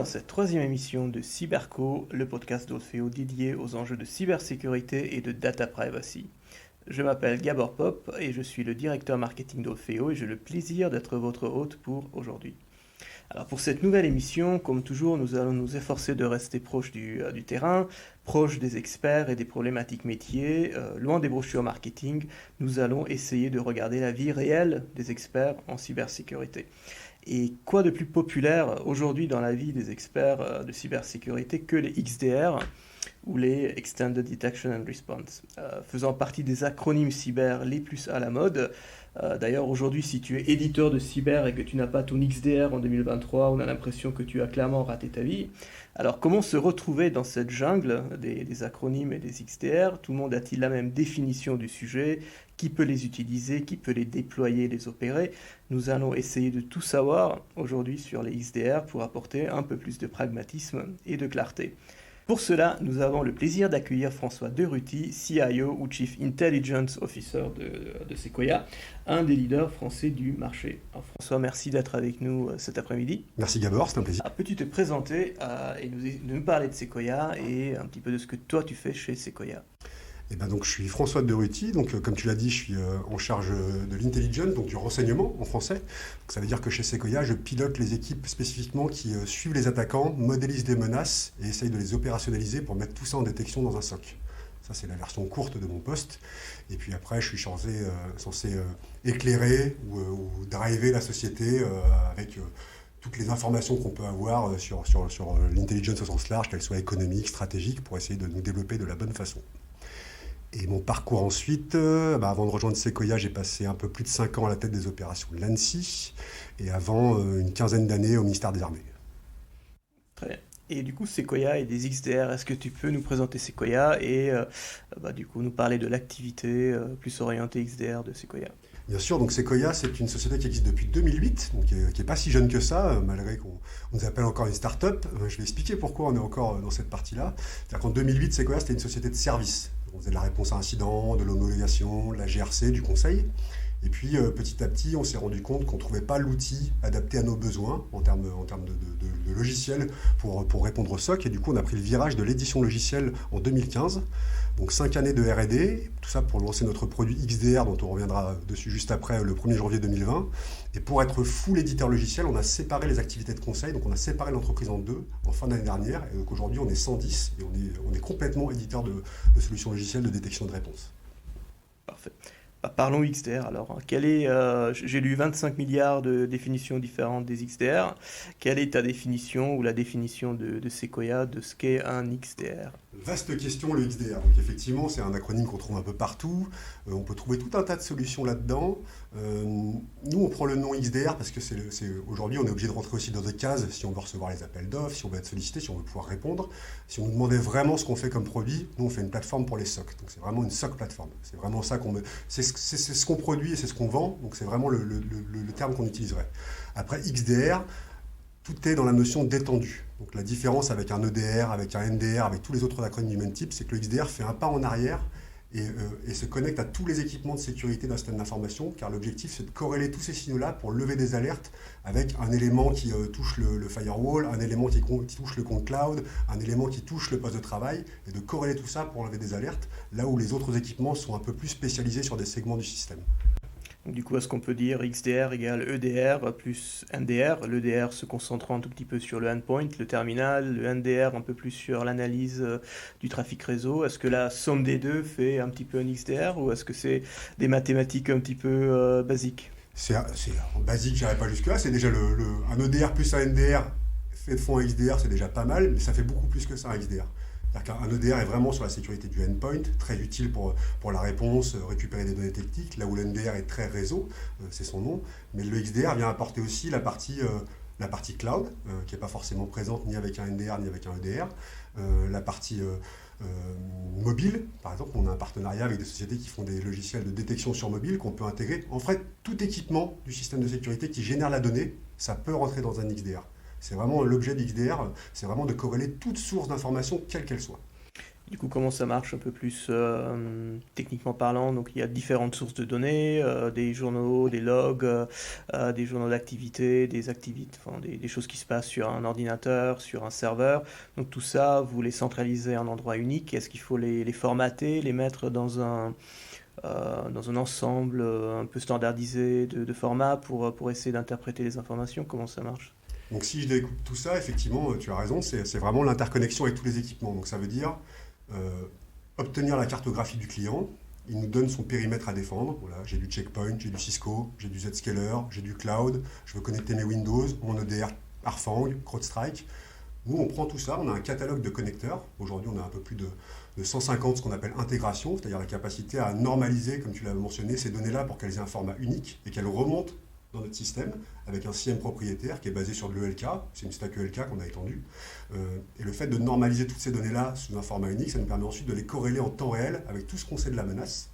dans cette troisième émission de Cyberco, le podcast d'Olfeo dédié aux enjeux de cybersécurité et de data privacy. Je m'appelle Gabor Pop et je suis le directeur marketing d'Olfeo et j'ai le plaisir d'être votre hôte pour aujourd'hui. Alors pour cette nouvelle émission, comme toujours, nous allons nous efforcer de rester proche du terrain, proche des experts et des problématiques métiers, loin des brochures marketing. Nous allons essayer de regarder la vie réelle des experts en cybersécurité. Et quoi de plus populaire aujourd'hui dans la vie des experts de cybersécurité que les XDR ou les Extended Detection and Response, faisant partie des acronymes cyber les plus à la mode. D'ailleurs, aujourd'hui, si tu es éditeur de cyber et que tu n'as pas ton XDR en 2023, on a l'impression que tu as clairement raté ta vie. Alors, comment se retrouver dans cette jungle des acronymes et des XDR? Tout le monde a-t-il la même définition du sujet? Qui peut les utiliser? Qui peut les déployer, les opérer? Nous allons essayer de tout savoir aujourd'hui sur les XDR pour apporter un peu plus de pragmatisme et de clarté. Pour cela, nous avons le plaisir d'accueillir François Deruty, CIO ou Chief Intelligence Officer de Sequoia, un des leaders français du marché. Alors François, merci d'être avec nous cet après-midi. Merci Gabor, c'est un plaisir. Alors, peux-tu te présenter et nous parler de Sequoia et un petit peu de ce que toi tu fais chez Sequoia? Donc, je suis François Deruty, comme tu l'as dit, je suis en charge de l'intelligence, donc du renseignement en français. Donc, ça veut dire que chez Sequoia, je pilote les équipes spécifiquement qui suivent les attaquants, modélisent des menaces et essayent de les opérationnaliser pour mettre tout ça en détection dans un SOC. Ça, c'est la version courte de mon poste. Et puis après, je suis censé éclairer ou driver la société avec toutes les informations qu'on peut avoir sur l'intelligence au sens large, qu'elle soit économique, stratégique, pour essayer de nous développer de la bonne façon. Et mon parcours ensuite, avant de rejoindre Sequoia, j'ai passé un peu plus de 5 ans à la tête des opérations de l'ANSSI et avant une quinzaine d'années au ministère des Armées. Très bien. Et du coup, Sequoia et des XDR, est-ce que tu peux nous présenter Sequoia et du coup nous parler de l'activité plus orientée XDR de Sequoia? Bien sûr, donc Sequoia, c'est une société qui existe depuis 2008, donc qui n'est pas si jeune que ça, malgré qu'on nous appelle encore une start-up. Je vais expliquer pourquoi on est encore dans cette partie-là. C'est-à-dire qu'en 2008, Sequoia, c'était une société de service. On faisait de la réponse à incidents, de l'homologation, de la GRC, du conseil. Et puis, petit à petit, on s'est rendu compte qu'on ne trouvait pas l'outil adapté à nos besoins en termes de logiciels pour répondre au SOC. Et du coup, on a pris le virage de l'édition logicielle en 2015. Donc 5 années de R&D, tout ça pour lancer notre produit XDR, dont on reviendra dessus juste après, le 1er janvier 2020. Et pour être full éditeur logiciel, on a séparé les activités de conseil, donc on a séparé l'entreprise en deux en fin d'année dernière. Et donc aujourd'hui, on est 110 et on est complètement éditeur de solutions logicielles de détection de réponse. Parfait. Parlons XDR alors. J'ai lu 25 milliards de définitions différentes des XDR. Quelle est ta définition ou la définition de Sequoia de ce qu'est un XDR? Vaste question, le XDR. Donc effectivement, c'est un acronyme qu'on trouve un peu partout. On peut trouver tout un tas de solutions là-dedans. Nous, on prend le nom XDR parce que aujourd'hui, on est obligé de rentrer aussi dans des cases si on veut recevoir les appels d'offres, si on veut être sollicité, si on veut pouvoir répondre. Si on nous demandait vraiment ce qu'on fait comme produit, nous, on fait une plateforme pour les SOC. Donc c'est vraiment une SOC plateforme. C'est vraiment ça qu'on met. C'est ce qu'on produit et c'est ce qu'on vend. Donc c'est vraiment le terme qu'on utiliserait. Après, XDR, tout est dans la notion d'étendue. Donc la différence avec un EDR, avec un NDR, avec tous les autres acronymes du même type, c'est que le XDR fait un pas en arrière et se connecte à tous les équipements de sécurité d'un système d'information, car l'objectif c'est de corréler tous ces signaux-là pour lever des alertes avec un élément qui touche le firewall, un élément qui touche le compte cloud, un élément qui touche le poste de travail, et de corréler tout ça pour enlever des alertes, là où les autres équipements sont un peu plus spécialisés sur des segments du système. Donc, du coup, est-ce qu'on peut dire XDR égale EDR plus NDR? L'EDR se concentrant un tout petit peu sur le endpoint, le terminal, le NDR un peu plus sur l'analyse du trafic réseau. Est-ce que la somme des deux fait un petit peu un XDR ou est-ce que c'est des mathématiques un petit peu basiques? C'est basique, j'irai pas jusque-là. C'est déjà un EDR plus un NDR fait de fond un XDR, c'est déjà pas mal, mais ça fait beaucoup plus que ça un XDR. C'est-à-dire qu'un EDR est vraiment sur la sécurité du endpoint, très utile pour la réponse, récupérer des données techniques, là où le NDR est très réseau, c'est son nom. Mais le XDR vient apporter aussi la partie cloud, qui n'est pas forcément présente ni avec un NDR ni avec un EDR. La partie mobile, par exemple, on a un partenariat avec des sociétés qui font des logiciels de détection sur mobile qu'on peut intégrer. En fait, tout équipement du système de sécurité qui génère la donnée, ça peut rentrer dans un XDR. C'est vraiment l'objet d'XDR, c'est vraiment de corréler toute source d'information, quelle qu'elle soit. Du coup, comment ça marche un peu plus techniquement parlant? Donc, il y a différentes sources de données, des journaux, des logs, des journaux d'activité, des activités, enfin, des choses qui se passent sur un ordinateur, sur un serveur. Donc, tout ça, vous les centralisez à un endroit unique. Est-ce qu'il faut les formater, les mettre dans un ensemble un peu standardisé de formats pour essayer d'interpréter les informations? Comment ça marche? Donc si je découpe tout ça, effectivement, tu as raison, c'est vraiment l'interconnexion avec tous les équipements. Donc ça veut dire obtenir la cartographie du client. Il nous donne son périmètre à défendre. Voilà, j'ai du Checkpoint, j'ai du Cisco, j'ai du Zscaler, j'ai du cloud, je veux connecter mes Windows, mon EDR Arfang, CrowdStrike. Nous, on prend tout ça, on a un catalogue de connecteurs. Aujourd'hui, on a un peu plus de 150 ce qu'on appelle intégration, c'est-à-dire la capacité à normaliser, comme tu l'as mentionné, ces données-là pour qu'elles aient un format unique et qu'elles remontent dans notre système avec un CIEM propriétaire qui est basé sur de l'ELK, c'est une stack ELK qu'on a étendue. Et le fait de normaliser toutes ces données-là sous un format unique, ça nous permet ensuite de les corréler en temps réel avec tout ce qu'on sait de la menace.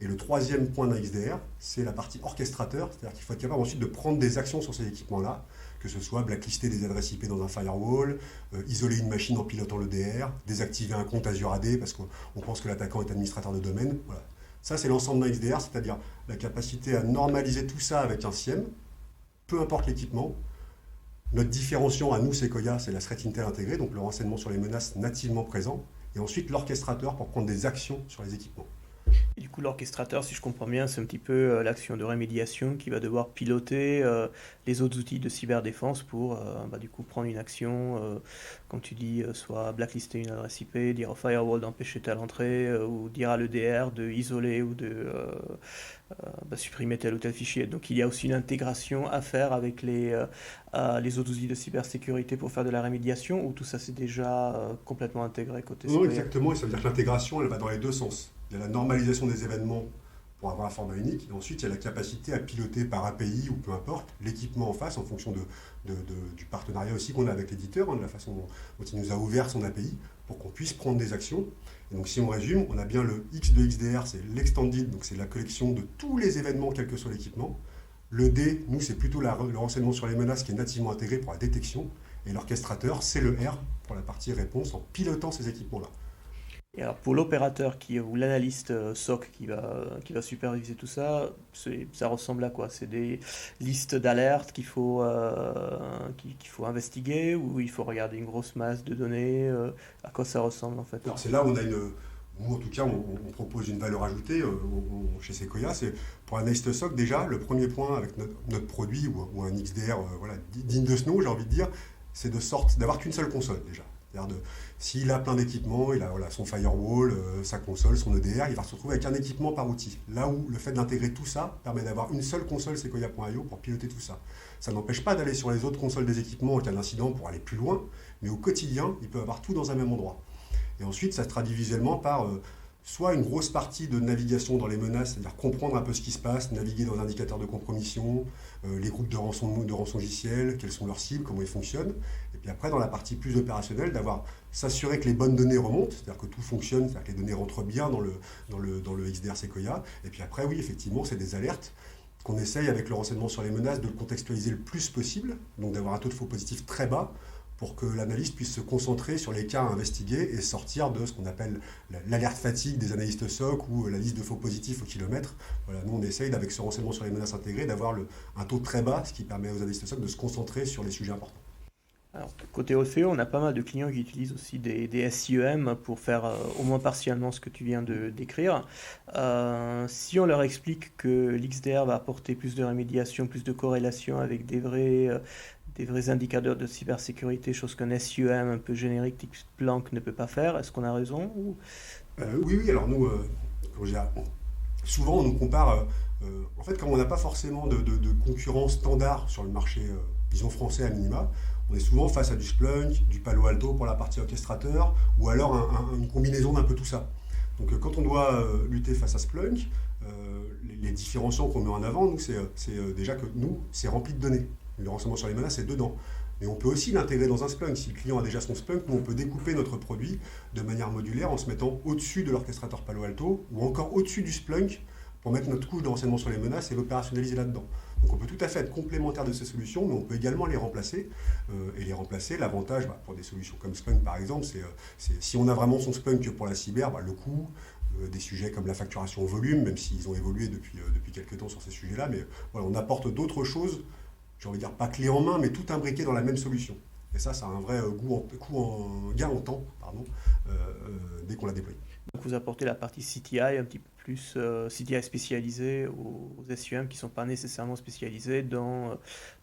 Et le troisième point d'un XDR, c'est la partie orchestrateur, c'est-à-dire qu'il faut être capable ensuite de prendre des actions sur ces équipements-là, que ce soit blacklister des adresses IP dans un firewall, isoler une machine en pilotant l'EDR, désactiver un compte Azure AD parce qu'on pense que l'attaquant est administrateur de domaine. Voilà. Ça, c'est l'ensemble d'un XDR, c'est-à-dire la capacité à normaliser tout ça avec un SIEM, peu importe l'équipement. Notre différenciant à nous, Sequoia, c'est la threat intel intégrée, donc le renseignement sur les menaces nativement présent, et ensuite l'orchestrateur pour prendre des actions sur les équipements. Et du coup, l'orchestrateur, si je comprends bien, c'est un petit peu l'action de rémédiation qui va devoir piloter les autres outils de cyberdéfense pour du coup prendre une action, comme tu dis, soit blacklister une adresse IP, dire au firewall d'empêcher telle entrée, ou dire à l'EDR de isoler ou de supprimer tel ou tel fichier. Donc il y a aussi une intégration à faire avec les autres outils de cybersécurité pour faire de la rémédiation, ou tout ça c'est déjà complètement intégré côté Non, Sequoia? exactement, et ça veut dire que l'intégration, elle va dans les deux sens. Il y a la normalisation des événements pour avoir un format unique, et ensuite il y a la capacité à piloter par API ou peu importe l'équipement en face en fonction du partenariat aussi qu'on a avec l'éditeur, de la façon dont il nous a ouvert son API pour qu'on puisse prendre des actions. Et donc si on résume, on a bien le X de XDR, c'est l'extended, donc c'est la collection de tous les événements quel que soit l'équipement. Le D, nous c'est plutôt le renseignement sur les menaces qui est nativement intégré pour la détection, et l'orchestrateur c'est le R pour la partie réponse en pilotant ces équipements-là. Et alors pour l'opérateur ou l'analyste SOC qui va superviser tout ça, ça ressemble à quoi? C'est des listes d'alertes qu'il faut investiguer, ou il faut regarder une grosse masse de données? À quoi ça ressemble en fait? Alors c'est là où on a nous en tout cas on propose une valeur ajoutée chez Sequoia, c'est pour analyste SOC déjà, le premier point avec notre produit ou un XDR digne de ce nom, j'ai envie de dire, c'est d'avoir qu'une seule console déjà. S'il a plein d'équipements, il a son firewall, sa console, son EDR, il va se retrouver avec un équipement par outil. Là où le fait d'intégrer tout ça permet d'avoir une seule console Sequoia.io pour piloter tout ça. Ça n'empêche pas d'aller sur les autres consoles des équipements en cas d'incident pour aller plus loin, mais au quotidien, il peut avoir tout dans un même endroit. Et ensuite, ça se traduit visuellement par soit une grosse partie de navigation dans les menaces, c'est-à-dire comprendre un peu ce qui se passe, naviguer dans l'indicateur de compromission, les groupes de rançongiciels, quelles sont leurs cibles, comment ils fonctionnent. Et puis après, dans la partie plus opérationnelle, s'assurer que les bonnes données remontent, c'est-à-dire que tout fonctionne, c'est-à-dire que les données rentrent bien dans le XDR Sequoia. Et puis après, oui, effectivement, c'est des alertes qu'on essaye avec le renseignement sur les menaces de le contextualiser le plus possible, donc d'avoir un taux de faux positif très bas, pour que l'analyste puisse se concentrer sur les cas à investiguer et sortir de ce qu'on appelle l'alerte fatigue des analystes SOC ou la liste de faux positifs au kilomètre. Voilà, nous, on essaye, avec ce renseignement sur les menaces intégrées, d'avoir un taux très bas, ce qui permet aux analystes SOC de se concentrer sur les sujets importants. Alors, côté Orfeo, on a pas mal de clients qui utilisent aussi des SIEM pour faire au moins partiellement ce que tu viens de décrire. Si on leur explique que l'XDR va apporter plus de rémédiation, plus de corrélation avec des vrais indicateurs de cybersécurité, chose qu'un SIEM un peu générique type Splunk ne peut pas faire, est-ce qu'on a raison Oui, alors nous, souvent on nous compare, en fait comme on n'a pas forcément de concurrence standard sur le marché, disons français à minima, on est souvent face à du Splunk, du Palo Alto pour la partie orchestrateur, ou alors une combinaison d'un peu tout ça. Donc quand on doit lutter face à Splunk, les différenciants qu'on met en avant, nous, c'est déjà que nous, c'est rempli de données. Le renseignement sur les menaces, c'est dedans. Mais on peut aussi l'intégrer dans un Splunk. Si le client a déjà son Splunk, nous, on peut découper notre produit de manière modulaire en se mettant au-dessus de l'orchestrateur Palo Alto ou encore au-dessus du Splunk pour mettre notre couche de renseignement sur les menaces et l'opérationnaliser là-dedans. Donc on peut tout à fait être complémentaire de ces solutions, mais on peut également les remplacer. Et les remplacer, l'avantage pour des solutions comme Splunk par exemple, c'est si on a vraiment son Splunk pour la cyber, le coût, des sujets comme la facturation au volume, même s'ils ont évolué depuis quelques temps sur ces sujets-là, mais voilà, on apporte d'autres choses, j'ai envie de dire pas clé en main, mais tout imbriqué dans la même solution. Et ça a un vrai gain en temps, dès qu'on l'a déployé. Donc vous apportez la partie CTI un petit peu plus CTI spécialisé aux SUM qui ne sont pas nécessairement spécialisés dans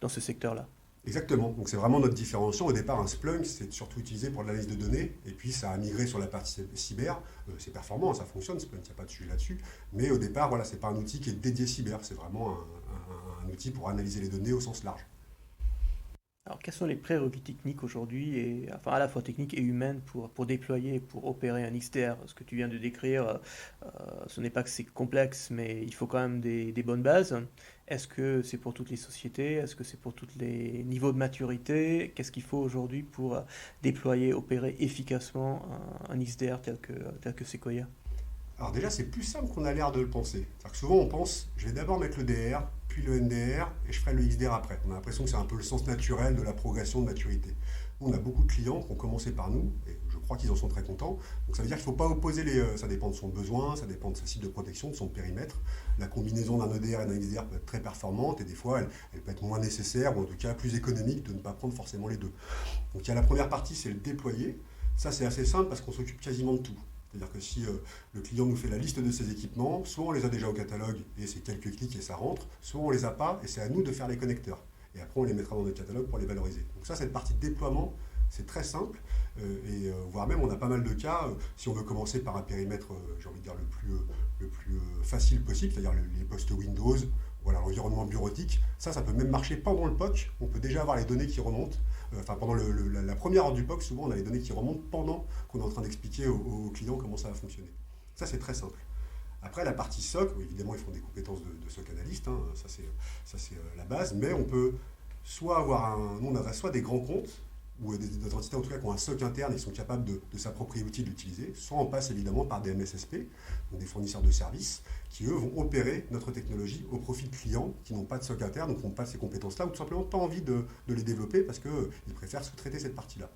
ce secteur-là. Exactement, donc c'est vraiment notre différenciation. Au départ, un Splunk, c'est surtout utilisé pour de l'analyse de données, et puis ça a migré sur la partie cyber. C'est performant, ça fonctionne, Splunk, il n'y a pas de sujet là-dessus. Mais au départ, voilà, ce n'est pas un outil qui est dédié cyber, c'est vraiment un outil pour analyser les données au sens large. Alors, quels sont les prérequis techniques aujourd'hui, enfin à la fois techniques et humaines, pour déployer, pour opérer un XDR? Ce que tu viens de décrire, ce n'est pas que c'est complexe, mais il faut quand même des bonnes bases. Est-ce que c'est pour toutes les sociétés? Est-ce que c'est pour tous les niveaux de maturité? Qu'est-ce qu'il faut aujourd'hui pour déployer, opérer efficacement un XDR tel que Sequoia? Alors déjà, c'est plus simple qu'on a l'air de le penser. C'est-à-dire que souvent, on pense, je vais d'abord mettre le DR, puis le NDR, et je ferai le XDR après. On a l'impression que c'est un peu le sens naturel de la progression de maturité. Nous, on a beaucoup de clients qui ont commencé par nous, et je crois qu'ils en sont très contents. Donc ça veut dire qu'il ne faut pas opposer ça dépend de son besoin, ça dépend de sa cible de protection, de son périmètre. La combinaison d'un EDR et d'un XDR peut être très performante, et des fois, elle peut être moins nécessaire, ou en tout cas plus économique de ne pas prendre forcément les deux. Donc il y a la première partie, c'est le déployer. Ça, c'est assez simple parce qu'on s'occupe quasiment de tout. C'est-à-dire que si le client nous fait la liste de ses équipements, soit on les a déjà au catalogue et c'est quelques clics et ça rentre, soit on ne les a pas et c'est à nous de faire les connecteurs. Et après, on les mettra dans notre catalogue pour les valoriser. Donc ça, cette partie de déploiement, c'est très simple. Voire même, on a pas mal de cas, si on veut commencer par un périmètre, j'ai envie de dire, le plus facile possible, c'est-à-dire les postes Windows, voilà, l'environnement bureautique. Ça peut même marcher pendant le POC. On peut déjà avoir les données qui remontent. Pendant la première heure du POC, souvent, on a les données qui remontent pendant qu'on est en train d'expliquer aux clients comment ça va fonctionner. Ça, c'est très simple. Après, la partie SOC, évidemment, ils font des compétences de SOC analyste, hein, ça c'est la base, mais on peut soit avoir nous, on a soit des grands comptes, ou des entités en tout cas qui ont un SOC interne et qui sont capables de s'approprier l'outil, de l'utiliser, soit on passe évidemment par des MSSP, donc des fournisseurs de services, qui eux vont opérer notre technologie au profit de clients qui n'ont pas de SOC interne, donc qui n'ont pas ces compétences-là, ou tout simplement pas envie de les développer parce qu'ils préfèrent sous-traiter cette partie-là.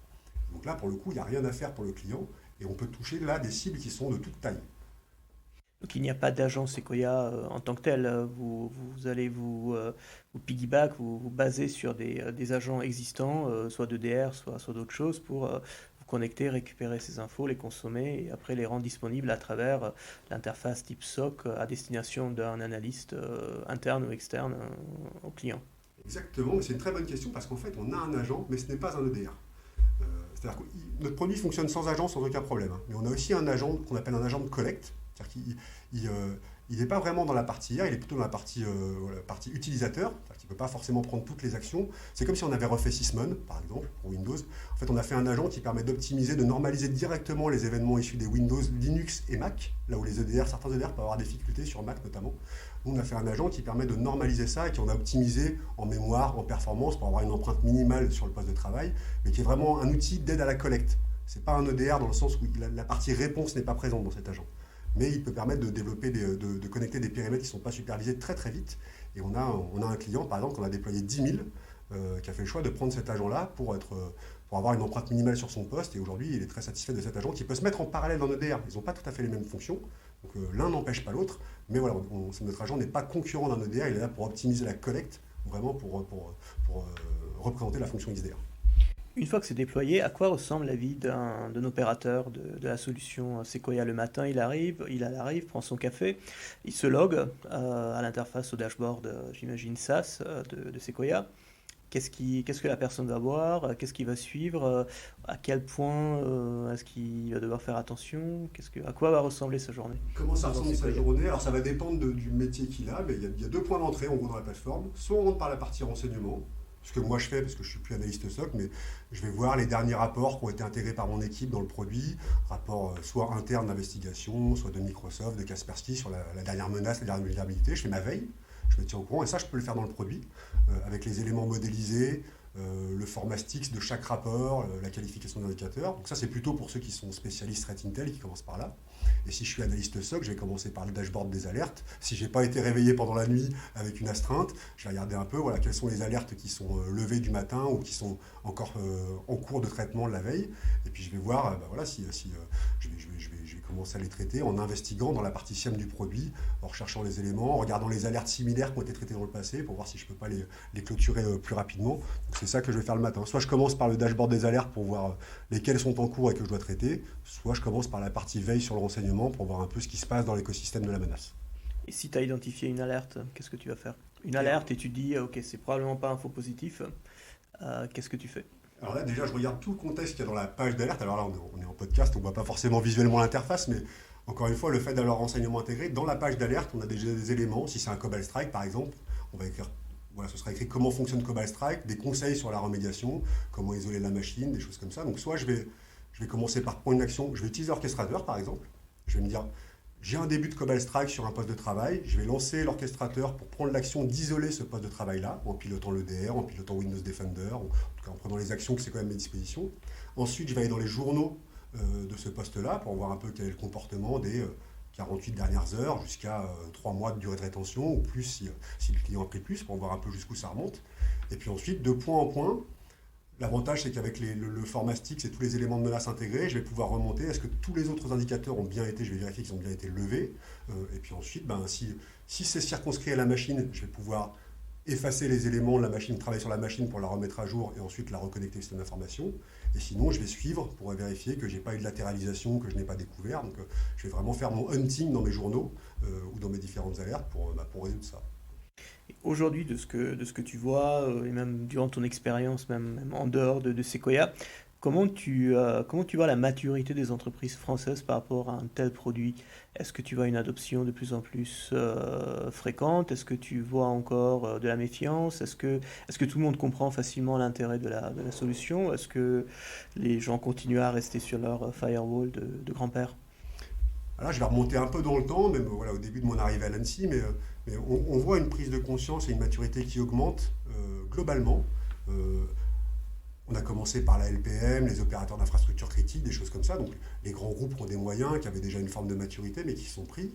Donc là, pour le coup, il n'y a rien à faire pour le client, et on peut toucher là des cibles qui sont de toute taille. Donc il n'y a pas d'agent Sequoia en tant que tel. Vous allez vous piggyback, vous baser sur des agents existants, soit de DR, soit d'autres choses, pour vous connecter, récupérer ces infos, les consommer et après les rendre disponibles à travers l'interface type SOC à destination d'un analyste interne ou externe au client. Exactement, c'est une très bonne question parce qu'en fait, on a un agent, mais ce n'est pas un EDR. C'est-à-dire que notre produit fonctionne sans agent, sans aucun problème. Mais on a aussi un agent qu'on appelle un agent de collecte. C'est-à-dire qu'il n'est pas vraiment dans la partie IA, il est plutôt dans la partie utilisateur. C'est-à-dire qu'il ne peut pas forcément prendre toutes les actions. C'est comme si on avait refait Sysmon, par exemple, pour Windows. En fait, on a fait un agent qui permet d'optimiser, de normaliser directement les événements issus des Windows, Linux et Mac, là où certains EDR peuvent avoir des difficultés, sur Mac notamment. Nous, on a fait un agent qui permet de normaliser ça et qu'on a optimisé en mémoire, en performance, pour avoir une empreinte minimale sur le poste de travail, mais qui est vraiment un outil d'aide à la collecte. Ce n'est pas un EDR dans le sens où la partie réponse n'est pas présente dans cet agent. Mais il peut permettre de développer, de connecter des périmètres qui ne sont pas supervisés très très vite. Et on a un client, par exemple, qu'on a déployé 10 000, qui a fait le choix de prendre cet agent-là pour avoir une empreinte minimale sur son poste. Et aujourd'hui, il est très satisfait de cet agent qui peut se mettre en parallèle d'un EDR. Ils n'ont pas tout à fait les mêmes fonctions. Donc l'un n'empêche pas l'autre. Mais voilà, notre agent n'est pas concurrent d'un EDR. Il est là pour optimiser la collecte, vraiment pour représenter la fonction XDR. Une fois que c'est déployé, à quoi ressemble la vie d'un opérateur de la solution Sequoia? Le matin, il arrive, prend son café, il se log à l'interface au dashboard, j'imagine SaaS de Sequoia. Qu'est-ce que la personne va voir? Qu'est-ce qu'il va suivre? À quel point est-ce qu'il va devoir faire attention? À quoi va ressembler sa journée? Comment ça ressemble sa journée? Alors ça va dépendre du métier qu'il a, mais il y a deux points d'entrée en gros dans la plateforme. Soit on rentre par la partie renseignement, ce que moi je fais parce que je ne suis plus analyste SOC, mais je vais voir les derniers rapports qui ont été intégrés par mon équipe dans le produit, rapports soit internes d'investigation, soit de Microsoft, de Kaspersky sur la dernière menace, la dernière vulnérabilité. Je fais ma veille, je me tiens au courant, et ça je peux le faire dans le produit, avec les éléments modélisés, le format STIX de chaque rapport, la qualification des indicateurs. Donc ça c'est plutôt pour ceux qui sont spécialistes Threat Intel et qui commencent par là. Et si je suis analyste SOC, je vais commencer par le dashboard des alertes. Si je n'ai pas été réveillé pendant la nuit avec une astreinte, je vais regarder un peu voilà, quelles sont les alertes qui sont levées du matin ou qui sont encore en cours de traitement de la veille. Et puis je vais voir voilà, si je vais commencer à les traiter en investiguant dans la partie SIEM du produit, en recherchant les éléments, en regardant les alertes similaires qui ont été traitées dans le passé pour voir si je ne peux pas les clôturer plus rapidement. Donc c'est ça que je vais faire le matin. Soit je commence par le dashboard des alertes pour voir lesquelles sont en cours et que je dois traiter, soit je commence par la partie veille sur le renseignement pour voir un peu ce qui se passe dans l'écosystème de la menace. Et si tu as identifié une alerte, qu'est-ce que tu vas faire? Une alerte et tu dis, ok, c'est probablement pas un faux positif, qu'est-ce que tu fais? Alors là, déjà, je regarde tout le contexte qu'il y a dans la page d'alerte. Alors là, on est en podcast, on ne voit pas forcément visuellement l'interface, mais encore une fois, le fait d'avoir renseignement intégré, dans la page d'alerte, on a déjà des éléments. Si c'est un Cobalt Strike, par exemple, on va écrire, voilà, ce sera écrit comment fonctionne Cobalt Strike, des conseils sur la remédiation, comment isoler la machine, des choses comme ça. Donc soit je vais commencer par prendre une action, je vais utiliser l'orchestrateur, par exemple. Je vais me dire, j'ai un début de Cobalt Strike sur un poste de travail, je vais lancer l'orchestrateur pour prendre l'action d'isoler ce poste de travail-là, en pilotant l'EDR, en pilotant Windows Defender, en tout cas en prenant les actions que c'est quand même à mes dispositions. Ensuite, je vais aller dans les journaux de ce poste-là pour voir un peu quel est le comportement des 48 dernières heures jusqu'à 3 mois de durée de rétention, ou plus si le client a pris plus, pour voir un peu jusqu'où ça remonte. Et puis ensuite, de point en point, l'avantage, c'est qu'avec le format stick, c'est tous les éléments de menace intégrés. Je vais pouvoir remonter. Est-ce que tous les autres indicateurs ont bien été, je vais vérifier qu'ils ont bien été levés. Et puis ensuite, si c'est circonscrit à la machine, je vais pouvoir effacer les éléments de la machine, travailler sur la machine pour la remettre à jour et ensuite la reconnecter au système d'information. Et sinon, je vais suivre pour vérifier que je n'ai pas eu de latéralisation, que je n'ai pas découvert. Donc, je vais vraiment faire mon hunting dans mes journaux ou dans mes différentes alertes pour résoudre ça. Aujourd'hui, de ce que tu vois, et même durant ton expérience, même en dehors de Sequoia, comment tu vois la maturité des entreprises françaises par rapport à un tel produit? Est-ce que tu vois une adoption de plus en plus fréquente? Est-ce que tu vois encore de la méfiance? Est-ce que tout le monde comprend facilement l'intérêt de la solution? Est-ce que les gens continuent à rester sur leur firewall de grand-père? Là, je vais remonter un peu dans le temps, même voilà, au début de mon arrivée à l'ANSSI, mais on voit une prise de conscience et une maturité qui augmente globalement. Euh, on a commencé par la LPM, les opérateurs d'infrastructures critiques, des choses comme ça. Donc les grands groupes qui ont des moyens, qui avaient déjà une forme de maturité, mais qui se sont pris.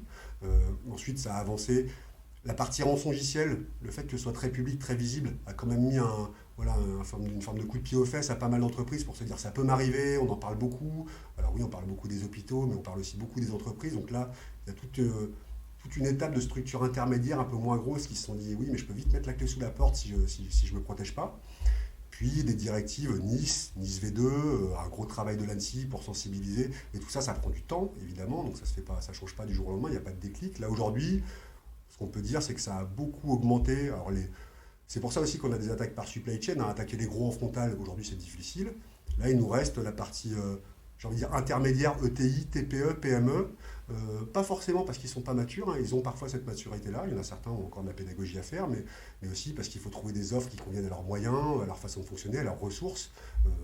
Ensuite, ça a avancé. La partie rançongiciel, le fait que ce soit très public, très visible, a quand même mis une forme de coup de pied aux fesses à pas mal d'entreprises pour se dire ça peut m'arriver, on en parle beaucoup. Alors oui, on parle beaucoup des hôpitaux, mais on parle aussi beaucoup des entreprises. Donc là, il y a toute une étape de structure intermédiaire un peu moins grosse qui se sont dit oui, mais je peux vite mettre la clé sous la porte si je ne me protège pas. Puis des directives NIS V2, un gros travail de l'ANSSI pour sensibiliser. Mais tout ça, ça prend du temps, évidemment, donc ça ne change pas du jour au lendemain, il n'y a pas de déclic. Là, aujourd'hui, ce qu'on peut dire, c'est que ça a beaucoup augmenté. Alors c'est pour ça aussi qu'on a des attaques par supply chain. Attaquer les gros en frontal, aujourd'hui, c'est difficile. Là, il nous reste la partie, j'ai envie de dire, intermédiaire, ETI, TPE, PME. Pas forcément parce qu'ils ne sont pas matures, ils ont parfois cette maturité-là. Il y en a certains qui ont encore de la pédagogie à faire, mais aussi parce qu'il faut trouver des offres qui conviennent à leurs moyens, à leur façon de fonctionner, à leurs ressources.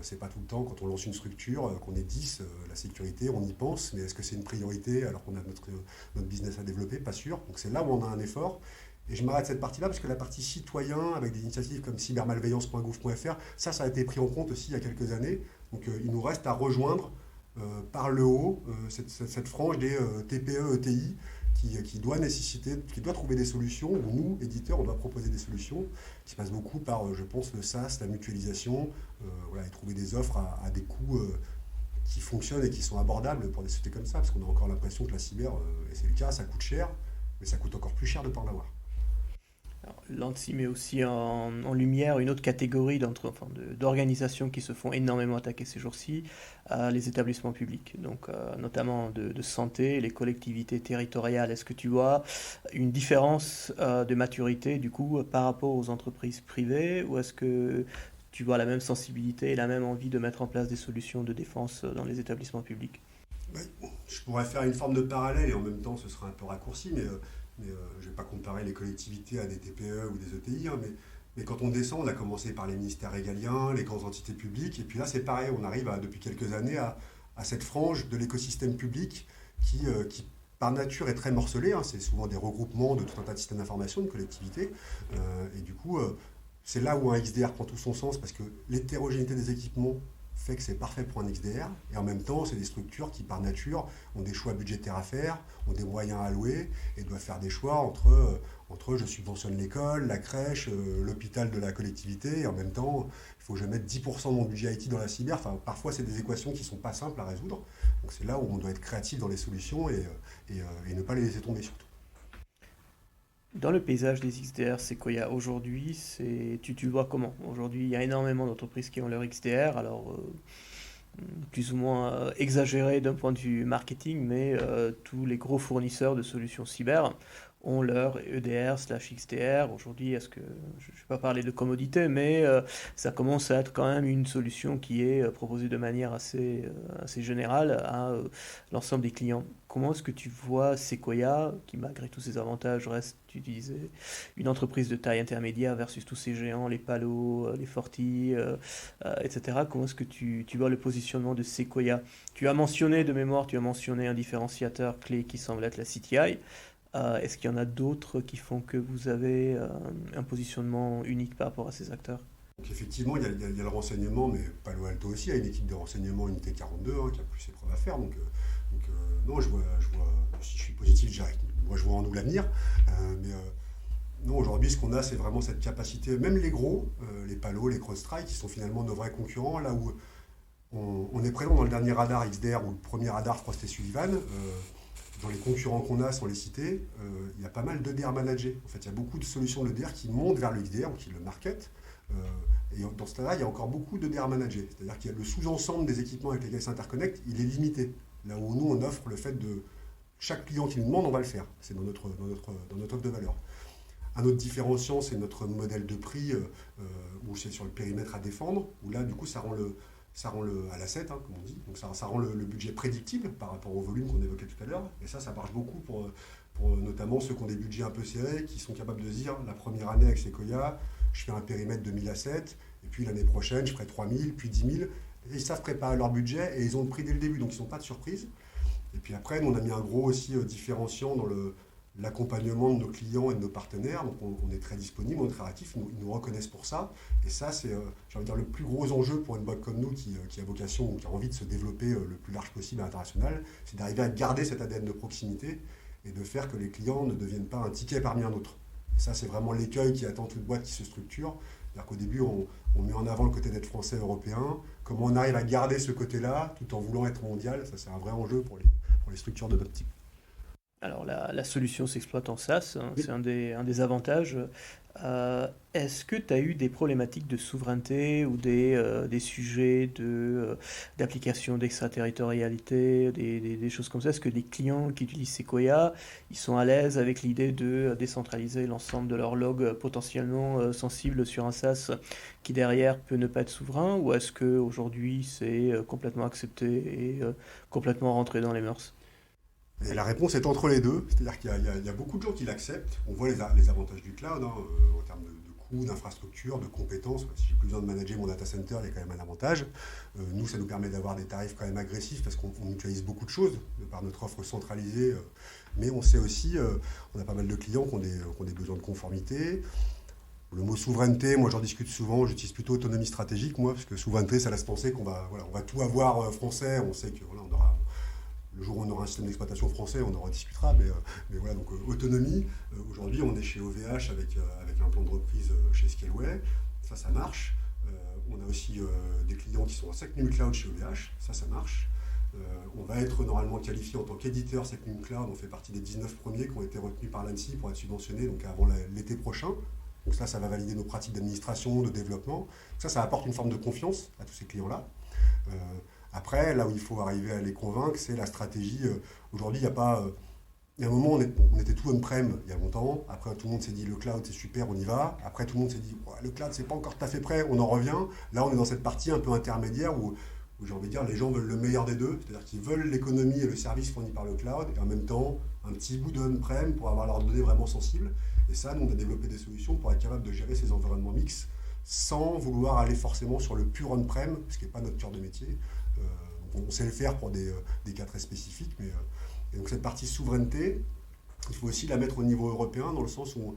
C'est pas tout le temps, quand on lance une structure, qu'on est 10, la sécurité, on y pense, mais est-ce que c'est une priorité alors qu'on a notre business à développer? Pas sûr. Donc c'est là où on a un effort. Et je m'arrête cette partie-là parce que la partie citoyen, avec des initiatives comme cybermalveillance.gouv.fr, ça a été pris en compte aussi il y a quelques années. Donc il nous reste à rejoindre par le haut cette frange des TPE, ETI qui doit trouver des solutions, où nous, éditeurs, on doit proposer des solutions, qui passent beaucoup par, je pense, le SaaS, la mutualisation, et trouver des offres à des coûts qui fonctionnent et qui sont abordables pour des sociétés comme ça, parce qu'on a encore l'impression que la cyber, et c'est le cas, ça coûte cher, mais ça coûte encore plus cher de ne pas en avoir. L'ANSSI met aussi en lumière une autre catégorie d'organisations qui se font énormément attaquer ces jours-ci, les établissements publics, donc notamment de santé, les collectivités territoriales. Est-ce que tu vois une différence de maturité du coup par rapport aux entreprises privées, ou est-ce que tu vois la même sensibilité et la même envie de mettre en place des solutions de défense dans les établissements publics? Ouais, je pourrais faire une forme de parallèle et en même temps ce sera un peu raccourci, mais je ne vais pas comparer les collectivités à des TPE ou des ETI, mais quand on descend, on a commencé par les ministères régaliens, les grandes entités publiques, et puis là c'est pareil, on arrive depuis quelques années à cette frange de l'écosystème public qui par nature est très morcelée, c'est souvent des regroupements de tout un tas de systèmes d'information, de collectivités, et du coup c'est là où un XDR prend tout son sens, parce que l'hétérogénéité des équipements fait que c'est parfait pour un XDR. Et en même temps, c'est des structures qui, par nature, ont des choix budgétaires à faire, ont des moyens à allouer et doivent faire des choix entre je subventionne l'école, la crèche, l'hôpital de la collectivité. Et en même temps, il faut que je mette 10% de mon budget IT dans la cyber. Enfin, parfois, c'est des équations qui ne sont pas simples à résoudre. Donc c'est là où on doit être créatif dans les solutions et ne pas les laisser tomber surtout. Dans le paysage des XDR Sequoia aujourd'hui, tu le vois comment? Aujourd'hui, il y a énormément d'entreprises qui ont leur XDR, alors plus ou moins exagéré d'un point de vue marketing, mais tous les gros fournisseurs de solutions cyber ont leur EDR/XDR. Aujourd'hui, je ne vais pas parler de commodité, mais ça commence à être quand même une solution qui est proposée de manière assez générale à l'ensemble des clients. Comment est-ce que tu vois Sequoia, qui malgré tous ses avantages reste, tu disais, une entreprise de taille intermédiaire versus tous ces géants, les Palo, les Forti, etc. Comment est-ce que tu vois le positionnement de Sequoia? Tu as mentionné de mémoire, tu as mentionné un différenciateur clé qui semble être la CTI. Est-ce qu'il y en a d'autres qui font que vous avez un positionnement unique par rapport à ces acteurs? Donc effectivement, il y a le renseignement, mais Palo Alto aussi a une équipe de renseignement Unité 42 qui a plus ses preuves à faire. Non, si je suis positif, je dirais que moi je vois en nous l'avenir. Non, aujourd'hui, ce qu'on a, c'est vraiment cette capacité, même les gros, les Palo, les CrowdStrike, qui sont finalement nos vrais concurrents, là où on est présent dans le dernier radar XDR ou le premier radar Frost et Sullivan. Dans les concurrents qu'on a, sans les citer, il y a pas mal d'EDR managés. En fait, il y a beaucoup de solutions d'EDR qui montent vers le XDR ou qui le marketent. Et dans ce cas-là, il y a encore beaucoup d'EDR managés. C'est-à-dire qu'il y a le sous-ensemble des équipements avec lesquels s'interconnectent, il est limité. Là où nous, on offre le fait de chaque client qui nous demande, on va le faire. C'est dans notre offre de valeur. Un autre différenciant, c'est notre modèle de prix, où c'est sur le périmètre à défendre, où là, du coup, ça rend à l'asset, comme on dit. Donc ça rend le budget prédictible par rapport au volume qu'on évoquait tout à l'heure. Et ça marche beaucoup pour notamment ceux qui ont des budgets un peu serrés, qui sont capables de se dire, la première année avec Sequoia, je fais un périmètre de 1000 assets, et puis l'année prochaine, je ferai 3000, puis 10 000. Et ils savent préparer leur budget, et ils ont le prix dès le début, donc ils n'ont pas de surprise. Et puis après, nous, on a mis un gros aussi différenciant dans l'accompagnement de nos clients et de nos partenaires. Donc on est très disponible, on est très actif, ils nous reconnaissent pour ça. Et ça, c'est j'ai envie de dire, le plus gros enjeu pour une boîte comme nous qui a vocation ou qui a envie de se développer le plus large possible à l'international, c'est d'arriver à garder cet ADN de proximité et de faire que les clients ne deviennent pas un ticket parmi un autre. Et ça, c'est vraiment l'écueil qui attend toute boîte qui se structure. C'est-à-dire qu'au début, on met en avant le côté d'être français européen. Comment on arrive à garder ce côté-là tout en voulant être mondial, ça c'est un vrai enjeu pour les structures de notre type. Alors la solution s'exploite en SaaS, hein, Oui. c'est un des avantages. Est-ce que tu as eu des problématiques de souveraineté ou des sujets d'application d'extraterritorialité, des choses comme ça? Est-ce que les clients qui utilisent Sequoia, ils sont à l'aise avec l'idée de décentraliser l'ensemble de leurs logs potentiellement sensibles sur un SaaS qui derrière peut ne pas être souverain? Ou est-ce qu'aujourd'hui c'est complètement accepté et complètement rentré dans les mœurs? Et la réponse est entre les deux, c'est-à-dire qu'il y a beaucoup de gens qui l'acceptent. On voit les avantages du cloud en termes de coûts, d'infrastructure, de compétences. Si j'ai plus besoin de manager mon data center, il y a quand même un avantage. Nous, ça nous permet d'avoir des tarifs quand même agressifs parce qu'on utilise beaucoup de choses de par notre offre centralisée. Mais on sait aussi, on a pas mal de clients qui ont des besoins de conformité. Le mot souveraineté, moi j'en discute souvent, j'utilise plutôt autonomie stratégique, moi, parce que souveraineté, ça laisse penser on va tout avoir français, on sait que le jour où on aura un système d'exploitation français, on en rediscutera, mais voilà, donc autonomie. Aujourd'hui, on est chez OVH avec un plan de reprise chez Scaleway, ça marche. On a aussi des clients qui sont en SecNumCloud chez OVH, ça marche. On va être normalement qualifié en tant qu'éditeur SecNumCloud, on fait partie des 19 premiers qui ont été retenus par l'ANSSI pour être subventionnés donc avant l'été prochain. Donc ça va valider nos pratiques d'administration, de développement. Ça apporte une forme de confiance à tous ces clients-là. Après, là où il faut arriver à les convaincre, c'est la stratégie. Aujourd'hui, il y a pas. Il y a un moment, on était tout on-prem il y a longtemps. Après, tout le monde s'est dit le cloud, c'est super, on y va. Après, tout le monde s'est dit ouais, le cloud, c'est pas encore tout à fait prêt, on en revient. Là, on est dans cette partie un peu intermédiaire où j'ai envie de dire les gens veulent le meilleur des deux. C'est-à-dire qu'ils veulent l'économie et le service fourni par le cloud et en même temps un petit bout de on-prem pour avoir leurs données vraiment sensibles. Et ça, nous, on a développé des solutions pour être capable de gérer ces environnements mixtes sans vouloir aller forcément sur le pur on-prem, ce qui n'est pas notre cœur de métier. On sait le faire pour des cas très spécifiques, et donc cette partie souveraineté, il faut aussi la mettre au niveau européen, dans le sens où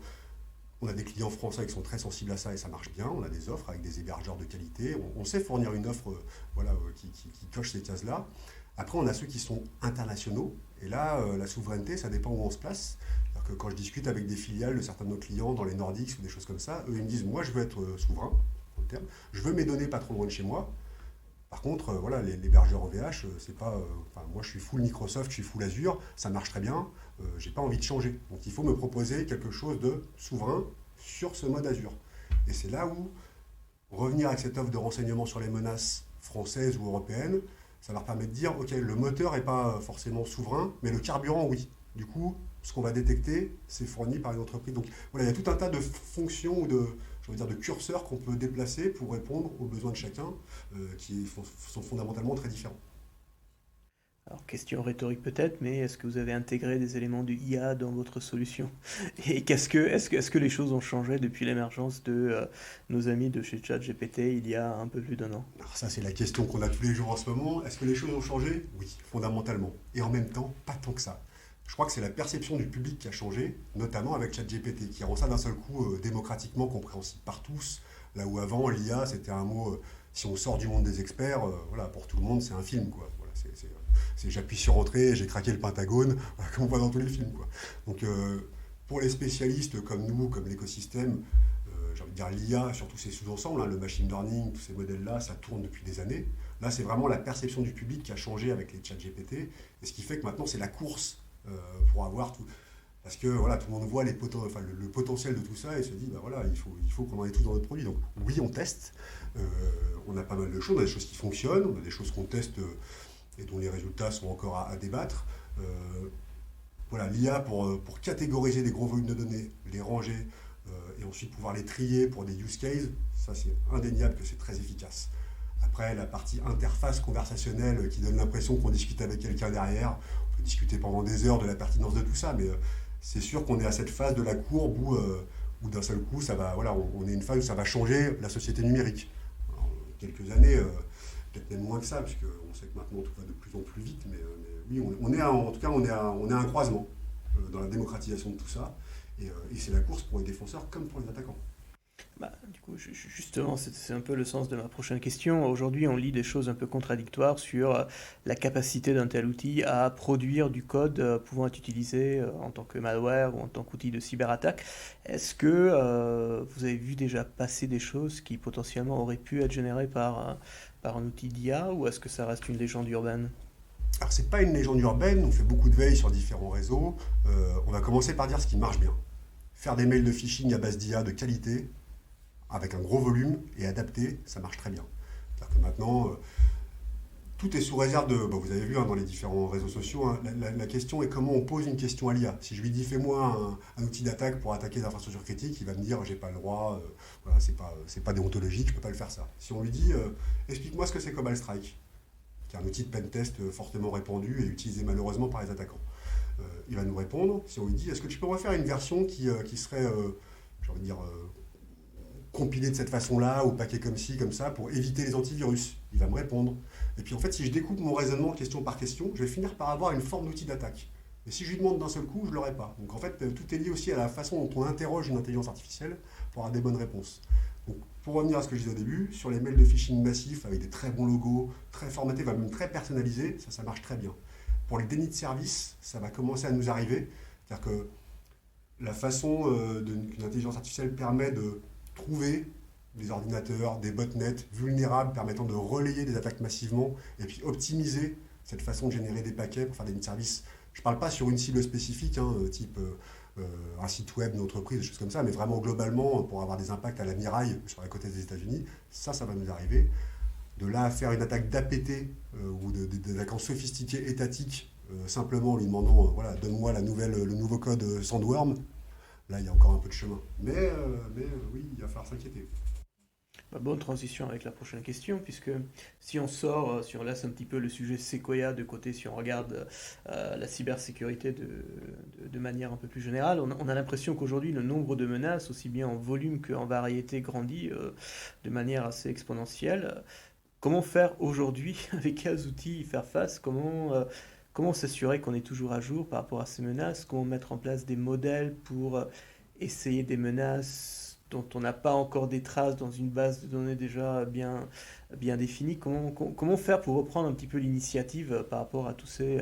On a des clients français qui sont très sensibles à ça et ça marche bien. On a des offres avec des hébergeurs de qualité. On sait fournir une offre qui coche ces cases-là. Après, on a ceux qui sont internationaux. Et là, la souveraineté, ça dépend où on se place. C'est-à-dire que quand je discute avec des filiales de certains de nos clients dans les Nordiques ou des choses comme ça, eux, ils me disent, moi, je veux être souverain, en terme. Je veux mes données pas trop loin de chez moi. Par contre, l'hébergeur OVH, c'est pas. Moi, je suis full Microsoft, je suis full Azure, ça marche très bien. J'ai pas envie de changer. Donc, il faut me proposer quelque chose de souverain sur ce mode Azure. Et c'est là où revenir avec cette offre de renseignement sur les menaces françaises ou européennes, ça leur permet de dire, ok, le moteur n'est pas forcément souverain, mais le carburant, oui. Du coup, ce qu'on va détecter, c'est fourni par une entreprise. Donc voilà, il y a tout un tas de fonctions ou de curseurs qu'on peut déplacer pour répondre aux besoins de chacun, qui sont fondamentalement très différents. Alors, question rhétorique peut-être, mais est-ce que vous avez intégré des éléments du IA dans votre solution? Et est-ce que les choses ont changé depuis l'émergence de nos amis de chez ChatGPT il y a un peu plus d'1 an? Alors ça, c'est la question qu'on a tous les jours en ce moment. Est-ce que les choses ont changé? Oui, fondamentalement. Et en même temps, pas tant que ça. Je crois que c'est la perception du public qui a changé, notamment avec ChatGPT, qui rend ça d'un seul coup démocratiquement compréhensible par tous. Là où avant, l'IA, c'était un mot, si on sort du monde des experts, pour tout le monde, c'est un film, quoi. Voilà, j'appuie sur Entrée, j'ai craqué le Pentagone, comme on voit dans tous les films, quoi. Donc, pour les spécialistes comme nous, comme l'écosystème, j'ai envie de dire l'IA, sur tous ces sous-ensembles, le machine learning, tous ces modèles-là, ça tourne depuis des années. Là, c'est vraiment la perception du public qui a changé avec les ChatGPT, et ce qui fait que maintenant, c'est la course pour avoir tout. Parce que tout le monde voit le potentiel de tout ça et se dit, il faut qu'on en ait tout dans notre produit. Donc oui, on teste, on a pas mal de choses, on a des choses qui fonctionnent, on a des choses qu'on teste et dont les résultats sont encore à débattre. L'IA pour catégoriser des gros volumes de données, les ranger et ensuite pouvoir les trier pour des use cases, ça c'est indéniable que c'est très efficace. Après, la partie interface conversationnelle qui donne l'impression qu'on discute avec quelqu'un derrière, on peut discuter pendant des heures de la pertinence de tout ça, mais c'est sûr qu'on est à cette phase de la courbe où d'un seul coup, on est une phase où ça va changer la société numérique. Alors, quelques années, peut-être même moins que ça, puisqu'on sait que maintenant tout va de plus en plus vite, mais oui, on est à un croisement dans la démocratisation de tout ça, et c'est la course pour les défenseurs comme pour les attaquants. Du coup, justement, c'est un peu le sens de ma prochaine question. Aujourd'hui, on lit des choses un peu contradictoires sur la capacité d'un tel outil à produire du code pouvant être utilisé en tant que malware ou en tant qu'outil de cyberattaque. Est-ce que vous avez vu déjà passer des choses qui potentiellement auraient pu être générées par un outil d'IA, ou est-ce que ça reste une légende urbaine? Alors, c'est pas une légende urbaine, on fait beaucoup de veille sur différents réseaux. On va commencer par dire ce qui marche bien. Faire des mails de phishing à base d'IA de qualité, avec un gros volume et adapté, ça marche très bien. C'est-à-dire que maintenant, tout est sous réserve de... vous avez vu dans les différents réseaux sociaux, la question est comment on pose une question à l'IA. Si je lui dis fais-moi un outil d'attaque pour attaquer des infrastructures critiques, il va me dire j'ai pas le droit, c'est pas déontologique, je peux pas le faire ça. Si on lui dit explique-moi ce que c'est Cobalt Strike, qui est un outil de pentest fortement répandu et utilisé malheureusement par les attaquants, il va nous répondre. Si on lui dit est-ce que tu peux refaire une version qui serait, j'ai envie de dire... compilé de cette façon-là, ou paquet comme ci, comme ça, pour éviter les antivirus. Il va me répondre. Et puis en fait, si je découpe mon raisonnement question par question, je vais finir par avoir une forme d'outil d'attaque. Mais si je lui demande d'un seul coup, je ne l'aurai pas. Donc en fait, tout est lié aussi à la façon dont on interroge une intelligence artificielle pour avoir des bonnes réponses. Donc pour revenir à ce que je disais au début, sur les mails de phishing massifs avec des très bons logos, très formatés, même très personnalisés, ça marche très bien. Pour les dénis de service, ça va commencer à nous arriver. C'est-à-dire que la façon qu'une intelligence artificielle permet de trouver des ordinateurs, des botnets vulnérables permettant de relayer des attaques massivement et puis optimiser cette façon de générer des paquets pour faire des services. Je ne parle pas sur une cible spécifique, type un site web, une entreprise, des choses comme ça, mais vraiment globalement pour avoir des impacts à la miraille sur la côte des États-Unis. Ça va nous arriver. De là à faire une attaque d'APT ou des attaquants sophistiqués étatiques, simplement en lui demandant donne-moi le nouveau code Sandworm. Là, il y a encore un peu de chemin. Mais oui, il va falloir s'inquiéter. Bonne transition avec la prochaine question, puisque si on laisse un petit peu le sujet Sequoia de côté, si on regarde la cybersécurité de manière un peu plus générale, on a l'impression qu'aujourd'hui, le nombre de menaces, aussi bien en volume qu'en variété, grandit de manière assez exponentielle. Comment faire aujourd'hui, avec quels outils y faire face? Comment s'assurer qu'on est toujours à jour par rapport à ces menaces? Comment mettre en place des modèles pour essayer des menaces dont on n'a pas encore des traces dans une base de données déjà bien définie. Comment faire pour reprendre un petit peu l'initiative par rapport à tous ces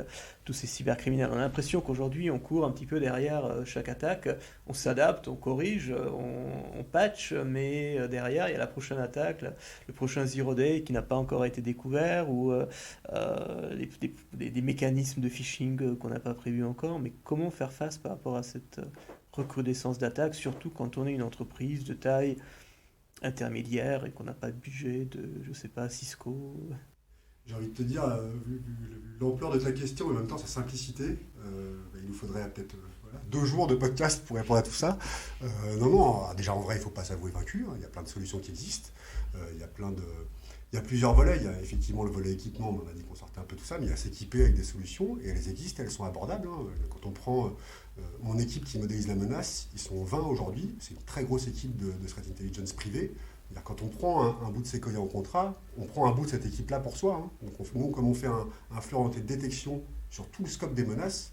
cybercriminels? On a l'impression qu'aujourd'hui, on court un petit peu derrière chaque attaque, on s'adapte, on corrige, on patch, mais derrière, il y a la prochaine attaque, le prochain Zero Day qui n'a pas encore été découvert, ou des mécanismes de phishing qu'on n'a pas prévus encore. Mais comment faire face par rapport à cette recrudescence d'attaques, surtout quand on est une entreprise de taille intermédiaire et qu'on n'a pas de budget de, je sais pas, Cisco? J'ai envie de te dire, vu l'ampleur de ta question et en même temps sa simplicité, il nous faudrait peut-être voilà, 2 jours de podcast pour répondre à tout ça. Non, déjà en vrai, il ne faut pas s'avouer vaincu, hein. Il y a plein de solutions qui existent. Il y a il y a plusieurs volets. Il y a effectivement le volet équipement, on a dit qu'on sortait un peu tout ça, mais il y a s'équiper avec des solutions et elles existent, elles sont abordables, hein. Quand on prend mon équipe qui modélise la menace, ils sont 20 aujourd'hui, c'est une très grosse équipe de threat intelligence privée. Quand on prend un bout de Sequoia en contrat, on prend un bout de cette équipe-là pour soi, hein. Donc nous, comme on fait un flux orienté de détection sur tout le scope des menaces,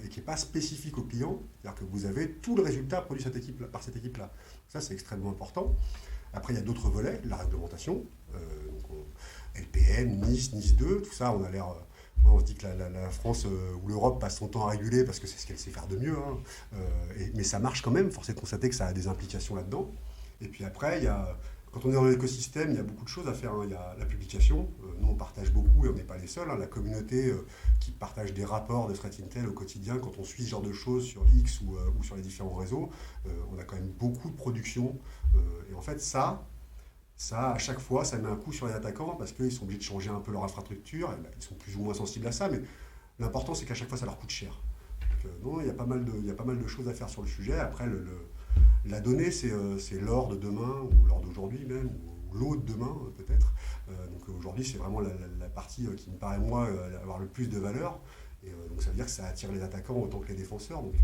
et qui n'est pas spécifique au client, c'est-à-dire que vous avez tout le résultat produit par cette équipe-là. Ça, c'est extrêmement important. Après, il y a d'autres volets, la réglementation, LPM, NIS 2, tout ça, on a l'air... on se dit que la France ou l'Europe passe son temps à réguler parce que c'est ce qu'elle sait faire de mieux, hein. Mais ça marche quand même, force est de constater que ça a des implications là-dedans. Et puis après, quand on est dans l'écosystème, il y a beaucoup de choses à faire, hein. Il y a la publication, nous on partage beaucoup et on n'est pas les seuls, hein. La communauté qui partage des rapports de Threat Intel au quotidien, quand on suit ce genre de choses sur X ou sur les différents réseaux, on a quand même beaucoup de production. Et en fait, ça, à chaque fois, ça met un coup sur les attaquants parce qu'ils sont obligés de changer un peu leur infrastructure. Et ben, ils sont plus ou moins sensibles à ça, mais l'important, c'est qu'à chaque fois, ça leur coûte cher. Donc, non, il y a pas mal de choses à faire sur le sujet. Après, la donnée, c'est l'or de demain, ou l'or d'aujourd'hui même, ou l'eau de demain, peut-être. Donc aujourd'hui, c'est vraiment la partie qui me paraît, moi, avoir le plus de valeur. Et donc ça veut dire que ça attire les attaquants autant que les défenseurs. Donc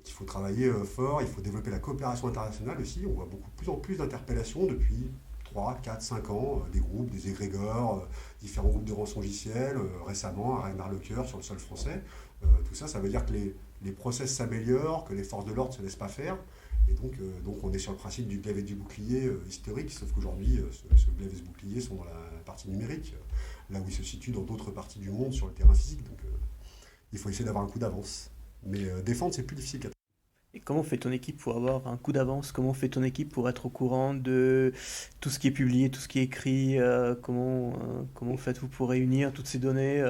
il faut travailler fort, il faut développer la coopération internationale aussi. On voit plus en plus d'interpellations depuis 3, 4, 5 ans, des groupes, des égrégores, différents groupes de rançongiciels, récemment, à Ragnar-Locker sur le sol français. Tout ça, ça veut dire que les process s'améliorent, que les forces de l'ordre ne se laissent pas faire. Et donc on est sur le principe du glaive et du bouclier historique, sauf qu'aujourd'hui, ce glaive et ce bouclier sont dans la partie numérique, là où ils se situent dans d'autres parties du monde sur le terrain physique. Donc il faut essayer d'avoir un coup d'avance. Mais défendre, c'est plus difficile qu'attaquer. Et comment fait ton équipe pour avoir un coup d'avance? Comment fait ton équipe pour être au courant de tout ce qui est publié, tout ce qui est écrit? Comment faites-vous pour réunir toutes ces données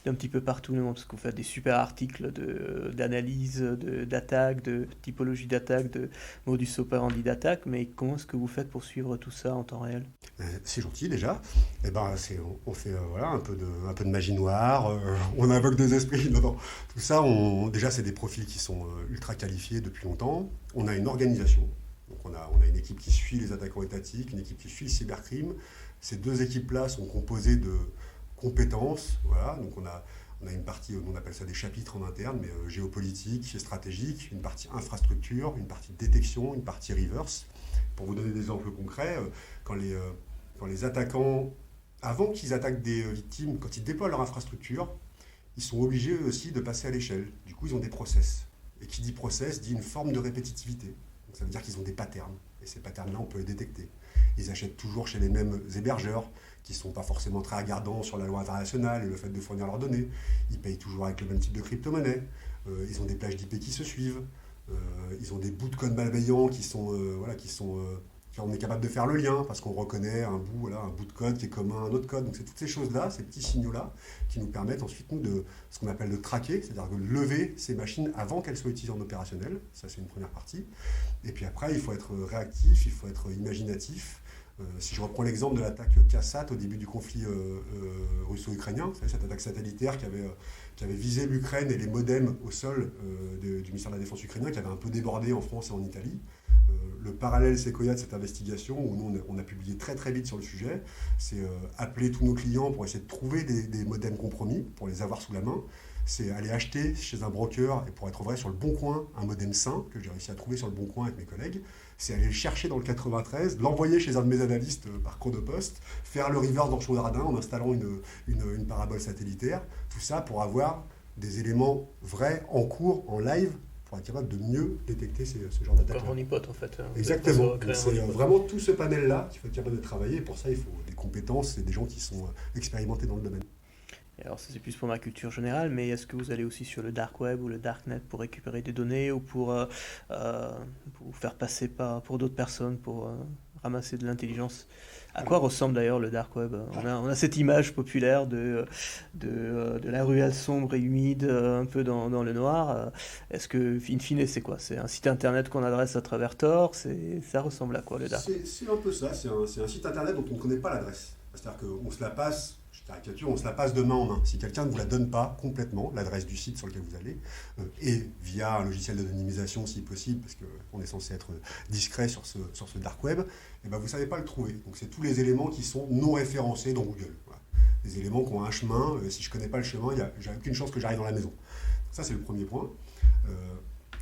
d'un petit peu partout? Parce que vous faites des super articles d'analyse, d'attaque, de typologie d'attaque, de modus operandi d'attaque, mais comment est-ce que vous faites pour suivre tout ça en temps réel? C'est gentil déjà. Eh ben, on fait voilà, un peu de magie noire, on invoque des esprits. Non, non. Tout ça, déjà, c'est des profils qui sont ultra qualifiés depuis longtemps. On a une organisation. Donc on a une équipe qui suit les attaquants étatiques, une équipe qui suit le cybercrime. Ces 2 équipes-là sont composées de compétences. Voilà. Donc on a une partie, on appelle ça des chapitres en interne, mais géopolitique, stratégique, une partie infrastructure, une partie détection, une partie reverse. Pour vous donner des exemples concrets, quand les attaquants, avant qu'ils attaquent des victimes, quand ils déploient leur infrastructure, ils sont obligés aussi de passer à l'échelle. Du coup, ils ont des process. Et qui dit process dit une forme de répétitivité. Donc, ça veut dire qu'ils ont des patterns. Et ces patterns-là, on peut les détecter. Ils achètent toujours chez les mêmes hébergeurs, qui ne sont pas forcément très regardants sur la loi internationale et le fait de fournir leurs données. Ils payent toujours avec le même type de crypto-monnaie. Ils ont des plages d'IP qui se suivent. Ils ont des bouts de code malveillants on est capable de faire le lien parce qu'on reconnaît un bout de code qui est commun à un autre code. Donc c'est toutes ces choses-là, ces petits signaux-là, qui nous permettent ensuite, nous, de ce qu'on appelle de traquer, c'est-à-dire de lever ces machines avant qu'elles soient utilisées en opérationnel. Ça, c'est une première partie. Et puis après, il faut être réactif, il faut être imaginatif. Si je reprends l'exemple de l'attaque Kassat au début du conflit russo-ukrainien, vous savez, cette attaque satellitaire qui avait visé l'Ukraine et les modems au sol du ministère de la Défense ukrainien, qui avait un peu débordé en France et en Italie. Le parallèle Sequoia de cette investigation, où nous on a publié très très vite sur le sujet, c'est appeler tous nos clients pour essayer de trouver des modems compromis, pour les avoir sous la main. C'est aller acheter chez un broker, et pour être vrai sur le Bon Coin, un modem sain, que j'ai réussi à trouver sur le Bon Coin avec mes collègues. C'est aller le chercher dans le 93, l'envoyer chez un de mes analystes par cours de poste, faire le reverse dans Chaudardin en installant une parabole satellitaire. Tout ça pour avoir des éléments vrais en cours, en live, pour être capable de mieux détecter ce genre d'attaque. Comme honeypot en fait. Exactement. C'est vraiment tout ce panel-là qu'il faut être capable de travailler. Et pour ça, il faut des compétences et des gens qui sont expérimentés dans le domaine. Alors ça c'est plus pour ma culture générale, mais est-ce que vous allez aussi sur le dark web ou le darknet pour récupérer des données ou pour vous faire passer pour d'autres personnes, pour ramasser de l'intelligence? À quoi ressemble d'ailleurs le dark web? On a cette image populaire de la ruelle sombre et humide, un peu dans le noir. Est-ce que, in fine, c'est quoi? C'est un site internet qu'on adresse à travers Tor? Ça ressemble à quoi le dark? C'est un peu ça, c'est un site internet dont on ne connaît pas l'adresse. C'est-à-dire qu'on se la passe, je caricature, on se la passe de main en main. Si quelqu'un ne vous la donne pas complètement, l'adresse du site sur lequel vous allez, et via un logiciel d'anonymisation si possible, parce qu'on est censé être discret sur ce dark web, et ben vous ne savez pas le trouver. Donc c'est tous les éléments qui sont non référencés dans Google. Voilà. Des éléments qui ont un chemin, si je ne connais pas le chemin, j'ai aucune chance que j'arrive dans la maison. Ça c'est le premier point.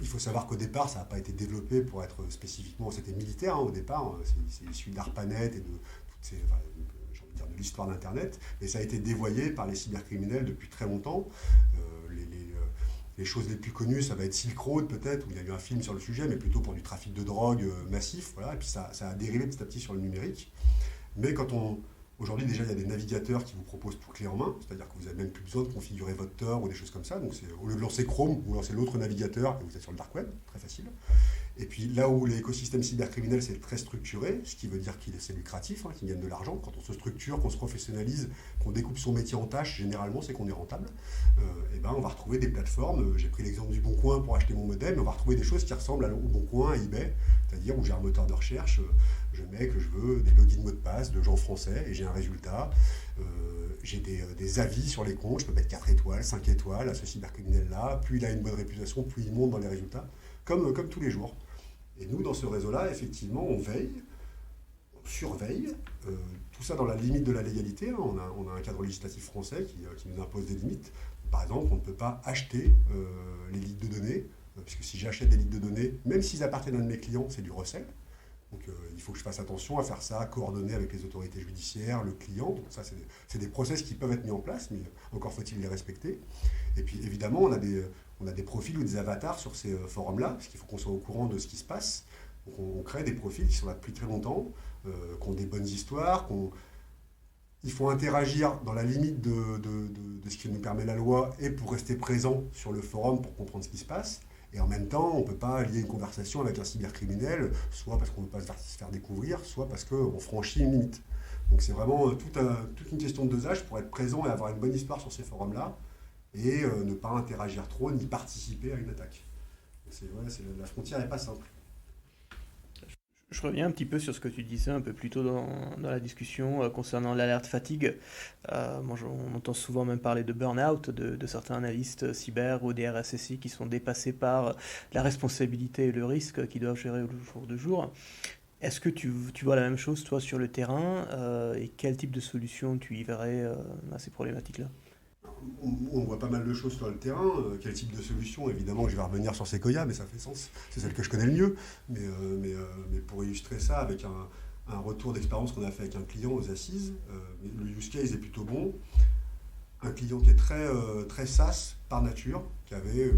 Il faut savoir qu'au départ, ça n'a pas été développé pour être spécifiquement, c'était militaire au départ, c'est issu d'ARPANET et de toutes ces... de l'histoire d'Internet, et ça a été dévoyé par les cybercriminels depuis très longtemps. Les choses les plus connues, ça va être Silk Road peut-être, où il y a eu un film sur le sujet, mais plutôt pour du trafic de drogue massif, voilà, et puis ça a dérivé petit à petit sur le numérique. Mais aujourd'hui déjà il y a des navigateurs qui vous proposent tout clé en main, c'est-à-dire que vous n'avez même plus besoin de configurer votre Tor ou des choses comme ça, donc au lieu de lancer Chrome, vous lancez l'autre navigateur et vous êtes sur le dark web, très facile. Et puis là où l'écosystème cybercriminel c'est très structuré, ce qui veut dire qu'il c'est lucratif, qu'il gagne de l'argent, quand on se structure, qu'on se professionnalise, qu'on découpe son métier en tâches, généralement c'est qu'on est rentable, et ben on va retrouver des plateformes, j'ai pris l'exemple du Boncoin pour acheter mon modem, mais on va retrouver des choses qui ressemblent au Boncoin, à eBay, c'est-à-dire où j'ai un moteur de recherche, je mets que je veux des logins mots de passe de gens français et j'ai un résultat, j'ai des avis sur les comptes, je peux mettre 4 étoiles, 5 étoiles à ce cybercriminel-là, plus il a une bonne réputation, plus il monte dans les résultats, comme tous les jours. Et nous, dans ce réseau-là, effectivement, on veille, on surveille, tout ça dans la limite de la légalité. On a un cadre législatif français qui nous impose des limites. Par exemple, on ne peut pas acheter les litres de données, puisque si j'achète des litres de données, même s'ils appartiennent à un de mes clients, c'est du recel. Donc il faut que je fasse attention à faire ça, coordonner avec les autorités judiciaires, le client. Donc ça, c'est des process qui peuvent être mis en place, mais encore faut-il les respecter. Et puis évidemment, on a des profils ou des avatars sur ces forums-là, parce qu'il faut qu'on soit au courant de ce qui se passe. Donc on crée des profils qui sont là depuis très longtemps, qui ont des bonnes histoires, il faut interagir dans la limite de ce qui nous permet la loi et pour rester présent sur le forum pour comprendre ce qui se passe. Et en même temps, on ne peut pas lier une conversation avec un cybercriminel, soit parce qu'on ne veut pas se faire découvrir, soit parce qu'on franchit une limite. Donc c'est vraiment toute une question de dosage pour être présent et avoir une bonne histoire sur ces forums-là, et ne pas interagir trop, ni participer à une attaque. La frontière n'est pas simple. Je reviens un petit peu sur ce que tu disais un peu plus tôt dans la discussion concernant l'alerte fatigue. On entend souvent même parler de burn-out de certains analystes cyber ou des RSSI qui sont dépassés par la responsabilité et le risque qu'ils doivent gérer au jour le jour. Est-ce que tu vois la même chose, toi, sur le terrain et quel type de solution tu y verrais à ces problématiques-là? On voit pas mal de choses sur le terrain. Quel type de solution? Évidemment, je vais revenir sur Sequoia, mais ça fait sens. C'est celle que je connais le mieux. Mais pour illustrer ça, avec un retour d'expérience qu'on a fait avec un client aux assises, le use case est plutôt bon. Un client qui est très SaaS par nature, qui avait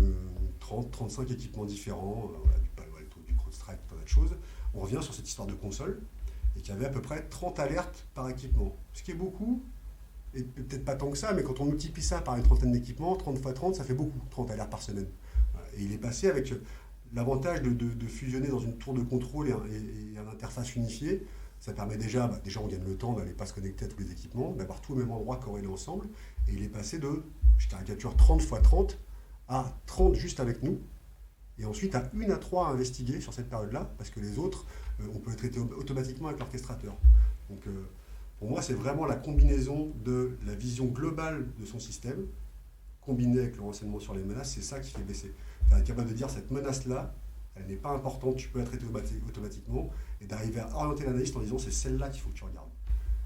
30-35 équipements différents, du Palo Alto, du CrowdStrike, tout un tas de choses. On revient sur cette histoire de console, et qui avait à peu près 30 alertes par équipement. Ce qui est beaucoup, et peut-être pas tant que ça, mais quand on multiplie ça par une trentaine d'équipements, 30 x 30, ça fait beaucoup, 30 alertes par semaine. Et il est passé avec l'avantage de fusionner dans une tour de contrôle et une interface unifiée. Ça permet déjà on gagne le temps d'aller pas se connecter à tous les équipements, d'avoir tout au même endroit corrélé ensemble. Et il est passé de, je caricature, 30 x 30 à 30 juste avec nous. Et ensuite à 1 à 3 à investiguer sur cette période-là, parce que les autres, on peut les traiter automatiquement avec l'orchestrateur. Donc pour moi, c'est vraiment la combinaison de la vision globale de son système, combinée avec le renseignement sur les menaces, c'est ça qui fait baisser. Être capable de dire cette menace-là, elle n'est pas importante, tu peux la traiter automatiquement, et d'arriver à orienter l'analyste en disant c'est celle-là qu'il faut que tu regardes.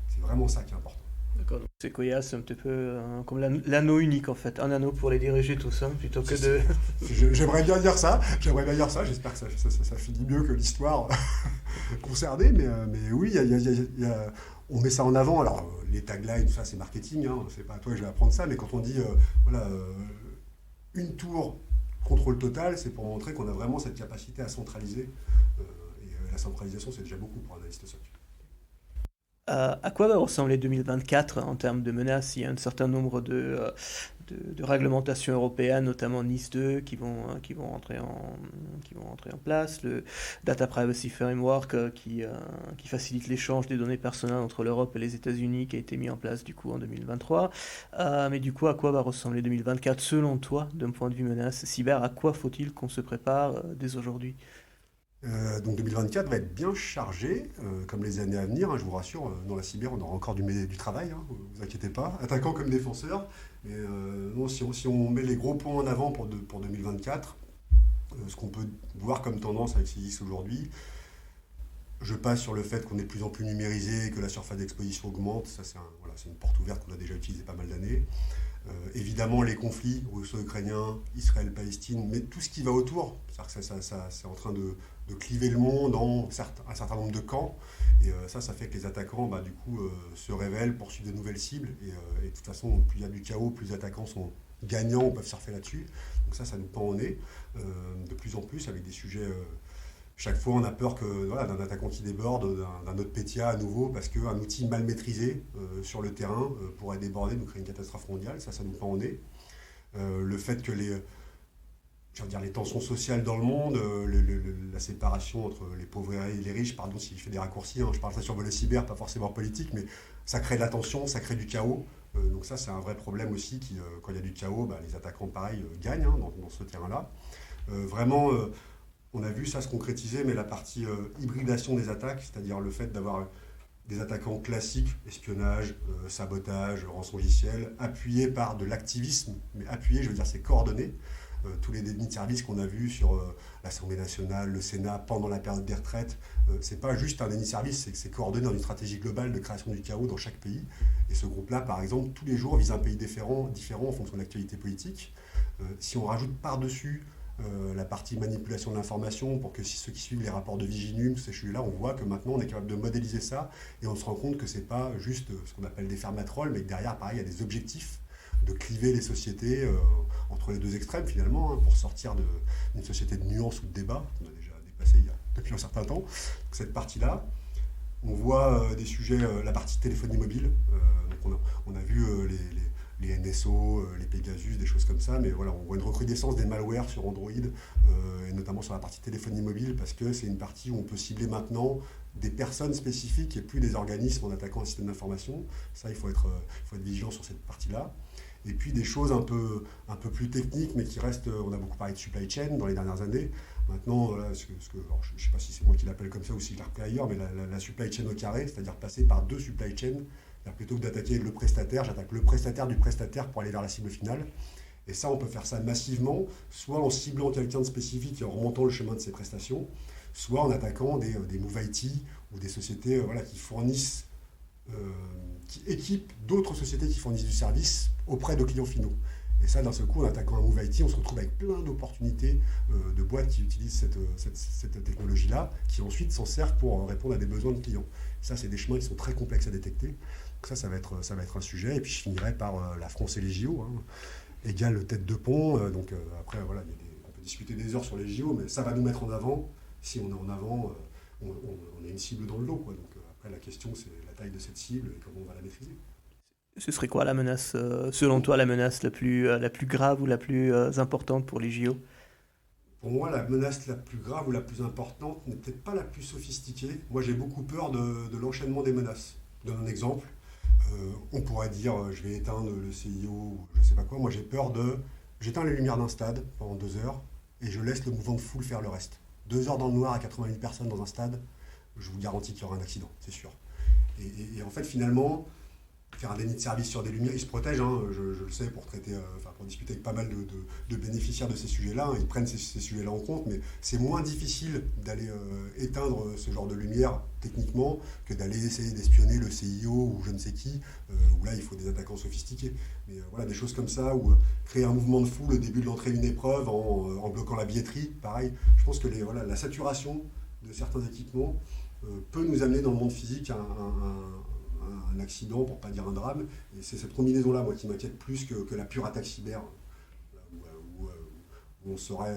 C'est vraiment ça qui est important. D'accord, donc Sequoia, c'est un petit peu comme l'anneau unique en fait, un anneau pour les diriger tous, plutôt que de... J'aimerais bien dire ça, j'espère que ça finit mieux que l'histoire concernée, mais oui, on met ça en avant. Alors les taglines, tout ça c'est marketing, c'est pas à toi que je vais apprendre ça, mais quand on dit une tour contrôle total, c'est pour montrer qu'on a vraiment cette capacité à centraliser. Et la centralisation, c'est déjà beaucoup pour un analyste SOC. À quoi va ressembler 2024 en termes de menaces? Il y a un certain nombre de réglementations européennes, notamment NIS 2, qui vont rentrer en place. Le Data Privacy Framework qui facilite l'échange des données personnelles entre l'Europe et les États-Unis, qui a été mis en place du coup en 2023. Mais du coup, à quoi va ressembler 2024 selon toi, d'un point de vue menace cyber? À quoi faut-il qu'on se prépare dès aujourd'hui? Donc 2024 va être bien chargé, comme les années à venir, hein, je vous rassure, dans la cyber on aura encore du travail, hein, vous inquiétez pas, attaquant comme défenseur. Mais non, si on met les gros points en avant pour 2024, ce qu'on peut voir comme tendance avec CIS aujourd'hui, je passe sur le fait qu'on est de plus en plus numérisé, que la surface d'exposition augmente, ça c'est une porte ouverte qu'on a déjà utilisée pas mal d'années. Évidemment, les conflits russo-ukrainiens, Israël-Palestine, mais tout ce qui va autour, c'est-à-dire que c'est en train de cliver le monde en un certain nombre de camps. Et ça fait que les attaquants, du coup, se révèlent, poursuivent de nouvelles cibles. Et de toute façon, plus il y a du chaos, plus les attaquants sont gagnants, peuvent surfer là-dessus. Donc ça nous pend au nez, de plus en plus, avec des sujets. Chaque fois, on a peur d'un attaquant qui déborde, d'un autre PTA à nouveau, parce qu'un outil mal maîtrisé sur le terrain pourrait déborder, nous créer une catastrophe mondiale. Ça nous pend au nez. Le fait que les tensions sociales dans le monde, la séparation entre les pauvres et les riches, pardon si je fais des raccourcis, hein, je parle ça sur volet cyber, pas forcément politique, mais ça crée de la tension, ça crée du chaos. Donc ça, c'est un vrai problème aussi, quand il y a du chaos, les attaquants, pareil, gagnent dans ce terrain-là. Vraiment... on a vu ça se concrétiser, mais la partie hybridation des attaques, c'est-à-dire le fait d'avoir des attaquants classiques, espionnage, sabotage, rançongiciel, appuyés par de l'activisme, mais appuyés, je veux dire, c'est coordonné. Tous les dénis de service qu'on a vus sur l'Assemblée nationale, le Sénat, pendant la période des retraites, c'est pas juste un déni de service, c'est que c'est coordonné dans une stratégie globale de création du chaos dans chaque pays. Et ce groupe-là, par exemple, tous les jours vise un pays différent en fonction de l'actualité politique. Si on rajoute par-dessus la partie manipulation de l'information pour que ceux qui suivent les rapports de Viginum, ces sujets-là, on voit que maintenant on est capable de modéliser ça et on se rend compte que c'est pas juste ce qu'on appelle des fermatrolles, mais que derrière, pareil, il y a des objectifs de cliver les sociétés entre les deux extrêmes finalement, hein, pour sortir d'une société de nuances ou de débat qu'on a déjà dépassé depuis un certain temps. Donc, cette partie-là, on voit des sujets, la partie téléphonie mobile, donc on a vu les NSO, les Pegasus, des choses comme ça, mais voilà, on voit une recrudescence des malwares sur Android, et notamment sur la partie téléphonie mobile, parce que c'est une partie où on peut cibler maintenant des personnes spécifiques et plus des organismes en attaquant un système d'information. Ça, il faut être vigilant sur cette partie-là. Et puis des choses un peu plus techniques, mais qui restent, on a beaucoup parlé de supply chain dans les dernières années. Maintenant, voilà, alors, je ne sais pas si c'est moi qui l'appelle comme ça ou si je l'ai repris ailleurs, mais la supply chain au carré, c'est-à-dire passer par deux supply chains. Plutôt que d'attaquer le prestataire, j'attaque le prestataire du prestataire pour aller vers la cible finale. Et ça, on peut faire ça massivement, soit en ciblant quelqu'un de spécifique et en remontant le chemin de ses prestations, soit en attaquant des Move IT ou des sociétés qui fournissent, qui équipent d'autres sociétés qui fournissent du service auprès de clients finaux. Et ça, d'un seul coup, en attaquant un Move IT, on se retrouve avec plein d'opportunités de boîtes qui utilisent cette technologie-là, qui ensuite s'en servent pour répondre à des besoins de clients. Et ça, c'est des chemins qui sont très complexes à détecter. Donc ça va être un sujet. Et puis je finirai par la France et les JO, hein, égale tête de pont. Après, voilà, on peut discuter des heures sur les JO, mais ça va nous mettre en avant. Si on est en avant, on a une cible dans le dos, quoi. Donc après, la question, c'est la taille de cette cible et comment on va la maîtriser. Ce serait quoi la menace, selon toi, la menace la plus grave ou la plus importante pour les JO? Pour moi, la menace la plus grave ou la plus importante n'est peut-être pas la plus sophistiquée. Moi, j'ai beaucoup peur de l'enchaînement des menaces. Je donne un exemple. On pourrait dire je vais éteindre le CIO ou je ne sais pas quoi. Moi, j'ai peur j'éteins les lumières d'un stade pendant 2 heures et je laisse le mouvement de foule faire le reste. 2 heures dans le noir à 80 000 personnes dans un stade, je vous garantis qu'il y aura un accident, c'est sûr. Et en fait, finalement, faire un déni de service sur des lumières, ils se protègent, hein, je le sais, pour discuter avec pas mal de bénéficiaires de ces sujets-là, hein, ils prennent ces sujets-là en compte, mais c'est moins difficile d'aller éteindre ce genre de lumière techniquement que d'aller essayer d'espionner le CIO ou je ne sais qui, où là il faut des attaquants sophistiqués. Mais voilà, des choses comme ça, ou créer un mouvement de foule au début de l'entrée d'une épreuve en bloquant la billetterie, pareil. Je pense que la saturation de certains équipements peut nous amener dans le monde physique à un accident, pour ne pas dire un drame. Et c'est cette combinaison-là, moi, qui m'inquiète plus que la pure attaque cyber, où on saurait,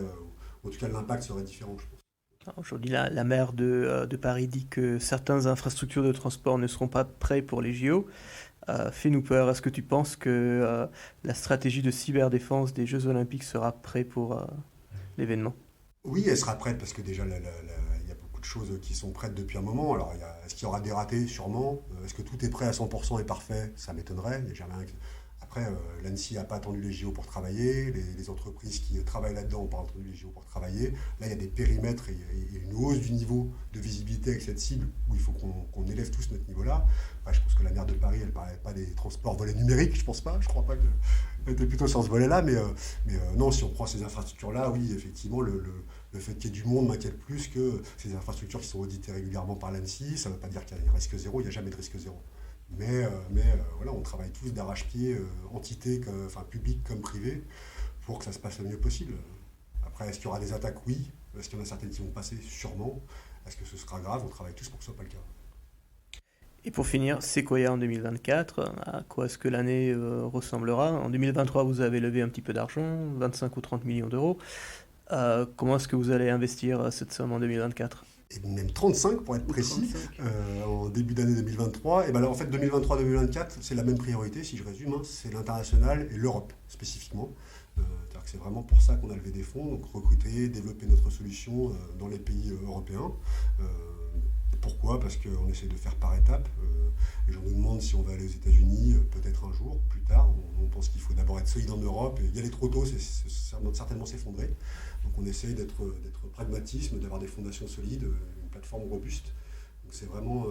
en tout cas l'impact serait différent, je pense. Aujourd'hui, la maire de Paris dit que certaines infrastructures de transport ne seront pas prêtes pour les JO. Fais-nous peur, est-ce que tu penses que la stratégie de cyberdéfense des Jeux Olympiques sera prête pour l'événement? Oui, elle sera prête parce que déjà, il y a beaucoup de choses qui sont prêtes depuis un moment. Alors, est-ce qu'il y aura des ratés? Sûrement. Est-ce que tout est prêt à 100% et parfait? Ça m'étonnerait. Il y a jamais Après, l'ANSSI n'a pas attendu les JO pour travailler. Les entreprises qui travaillent là-dedans n'ont pas attendu les JO pour travailler. Là, il y a des périmètres et une hausse du niveau de visibilité avec cette cible où il faut qu'on élève tous notre niveau-là. Enfin, je pense que la maire de Paris, elle ne parlait pas des transports volets numériques, je pense pas. Je crois pas qu'elle était plutôt sur ce volet-là. Mais non, si on prend ces infrastructures-là, oui, effectivement, le fait qu'il y ait du monde m'inquiète plus que ces infrastructures qui sont auditées régulièrement par l'ANSSI. Ça ne veut pas dire qu'il y a un risque zéro, il n'y a jamais de risque zéro. Mais voilà, on travaille tous d'arrache-pied, entités, publiques comme privées, pour que ça se passe le mieux possible. Après, est-ce qu'il y aura des attaques? Oui. Est-ce qu'il y en a certaines qui vont passer? Sûrement. Est-ce que ce sera grave? On travaille tous pour que ce ne soit pas le cas. Et pour finir, Sequoia en 2024, à quoi est-ce que l'année ressemblera? En 2023, vous avez levé un petit peu d'argent, 25 ou 30 millions d'euros. Comment est-ce que vous allez investir cette somme en 2024? Et même 35 pour être précis, en début d'année 2023. Et ben là, en fait, 2023-2024, c'est la même priorité, si je résume, hein, c'est l'international et l'Europe spécifiquement. C'est-à-dire que c'est vraiment pour ça qu'on a levé des fonds, donc recruter, développer notre solution dans les pays européens. Pourquoi? Parce qu'on essaie de faire par étapes. Les gens nous demandent si on va aller aux États-Unis, peut-être un jour, plus tard. On pense qu'il faut d'abord être solide en Europe. Et y aller trop tôt, ça va certainement s'effondrer. Donc on essaye d'être pragmatisme, d'avoir des fondations solides, une plateforme robuste. Donc c'est vraiment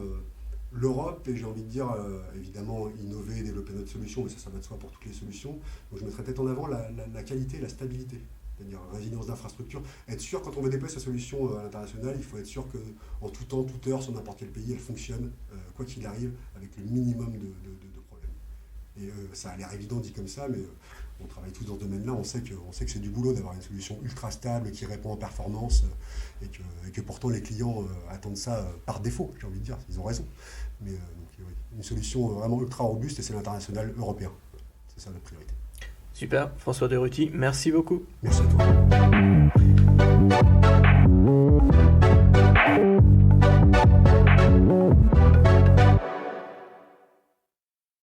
l'Europe, et j'ai envie de dire, évidemment, innover et développer notre solution, mais ça va de soi pour toutes les solutions. Donc je mettrais peut-être en avant la qualité et la stabilité. C'est-à-dire résilience d'infrastructure. Être sûr, quand on veut déployer sa solution à l'international, il faut être sûr qu'en tout temps, toute heure, sur n'importe quel pays, elle fonctionne, quoi qu'il arrive, avec le minimum de problèmes. Et ça a l'air évident dit comme ça, mais on travaille tous dans ce domaine-là. On sait que c'est du boulot d'avoir une solution ultra stable qui répond en performance et que pourtant les clients attendent ça par défaut, j'ai envie de dire. Ils ont raison. Mais donc, une solution vraiment ultra robuste, et c'est l'international européen. C'est ça notre priorité. Super, François Deruty, merci beaucoup. Merci à toi.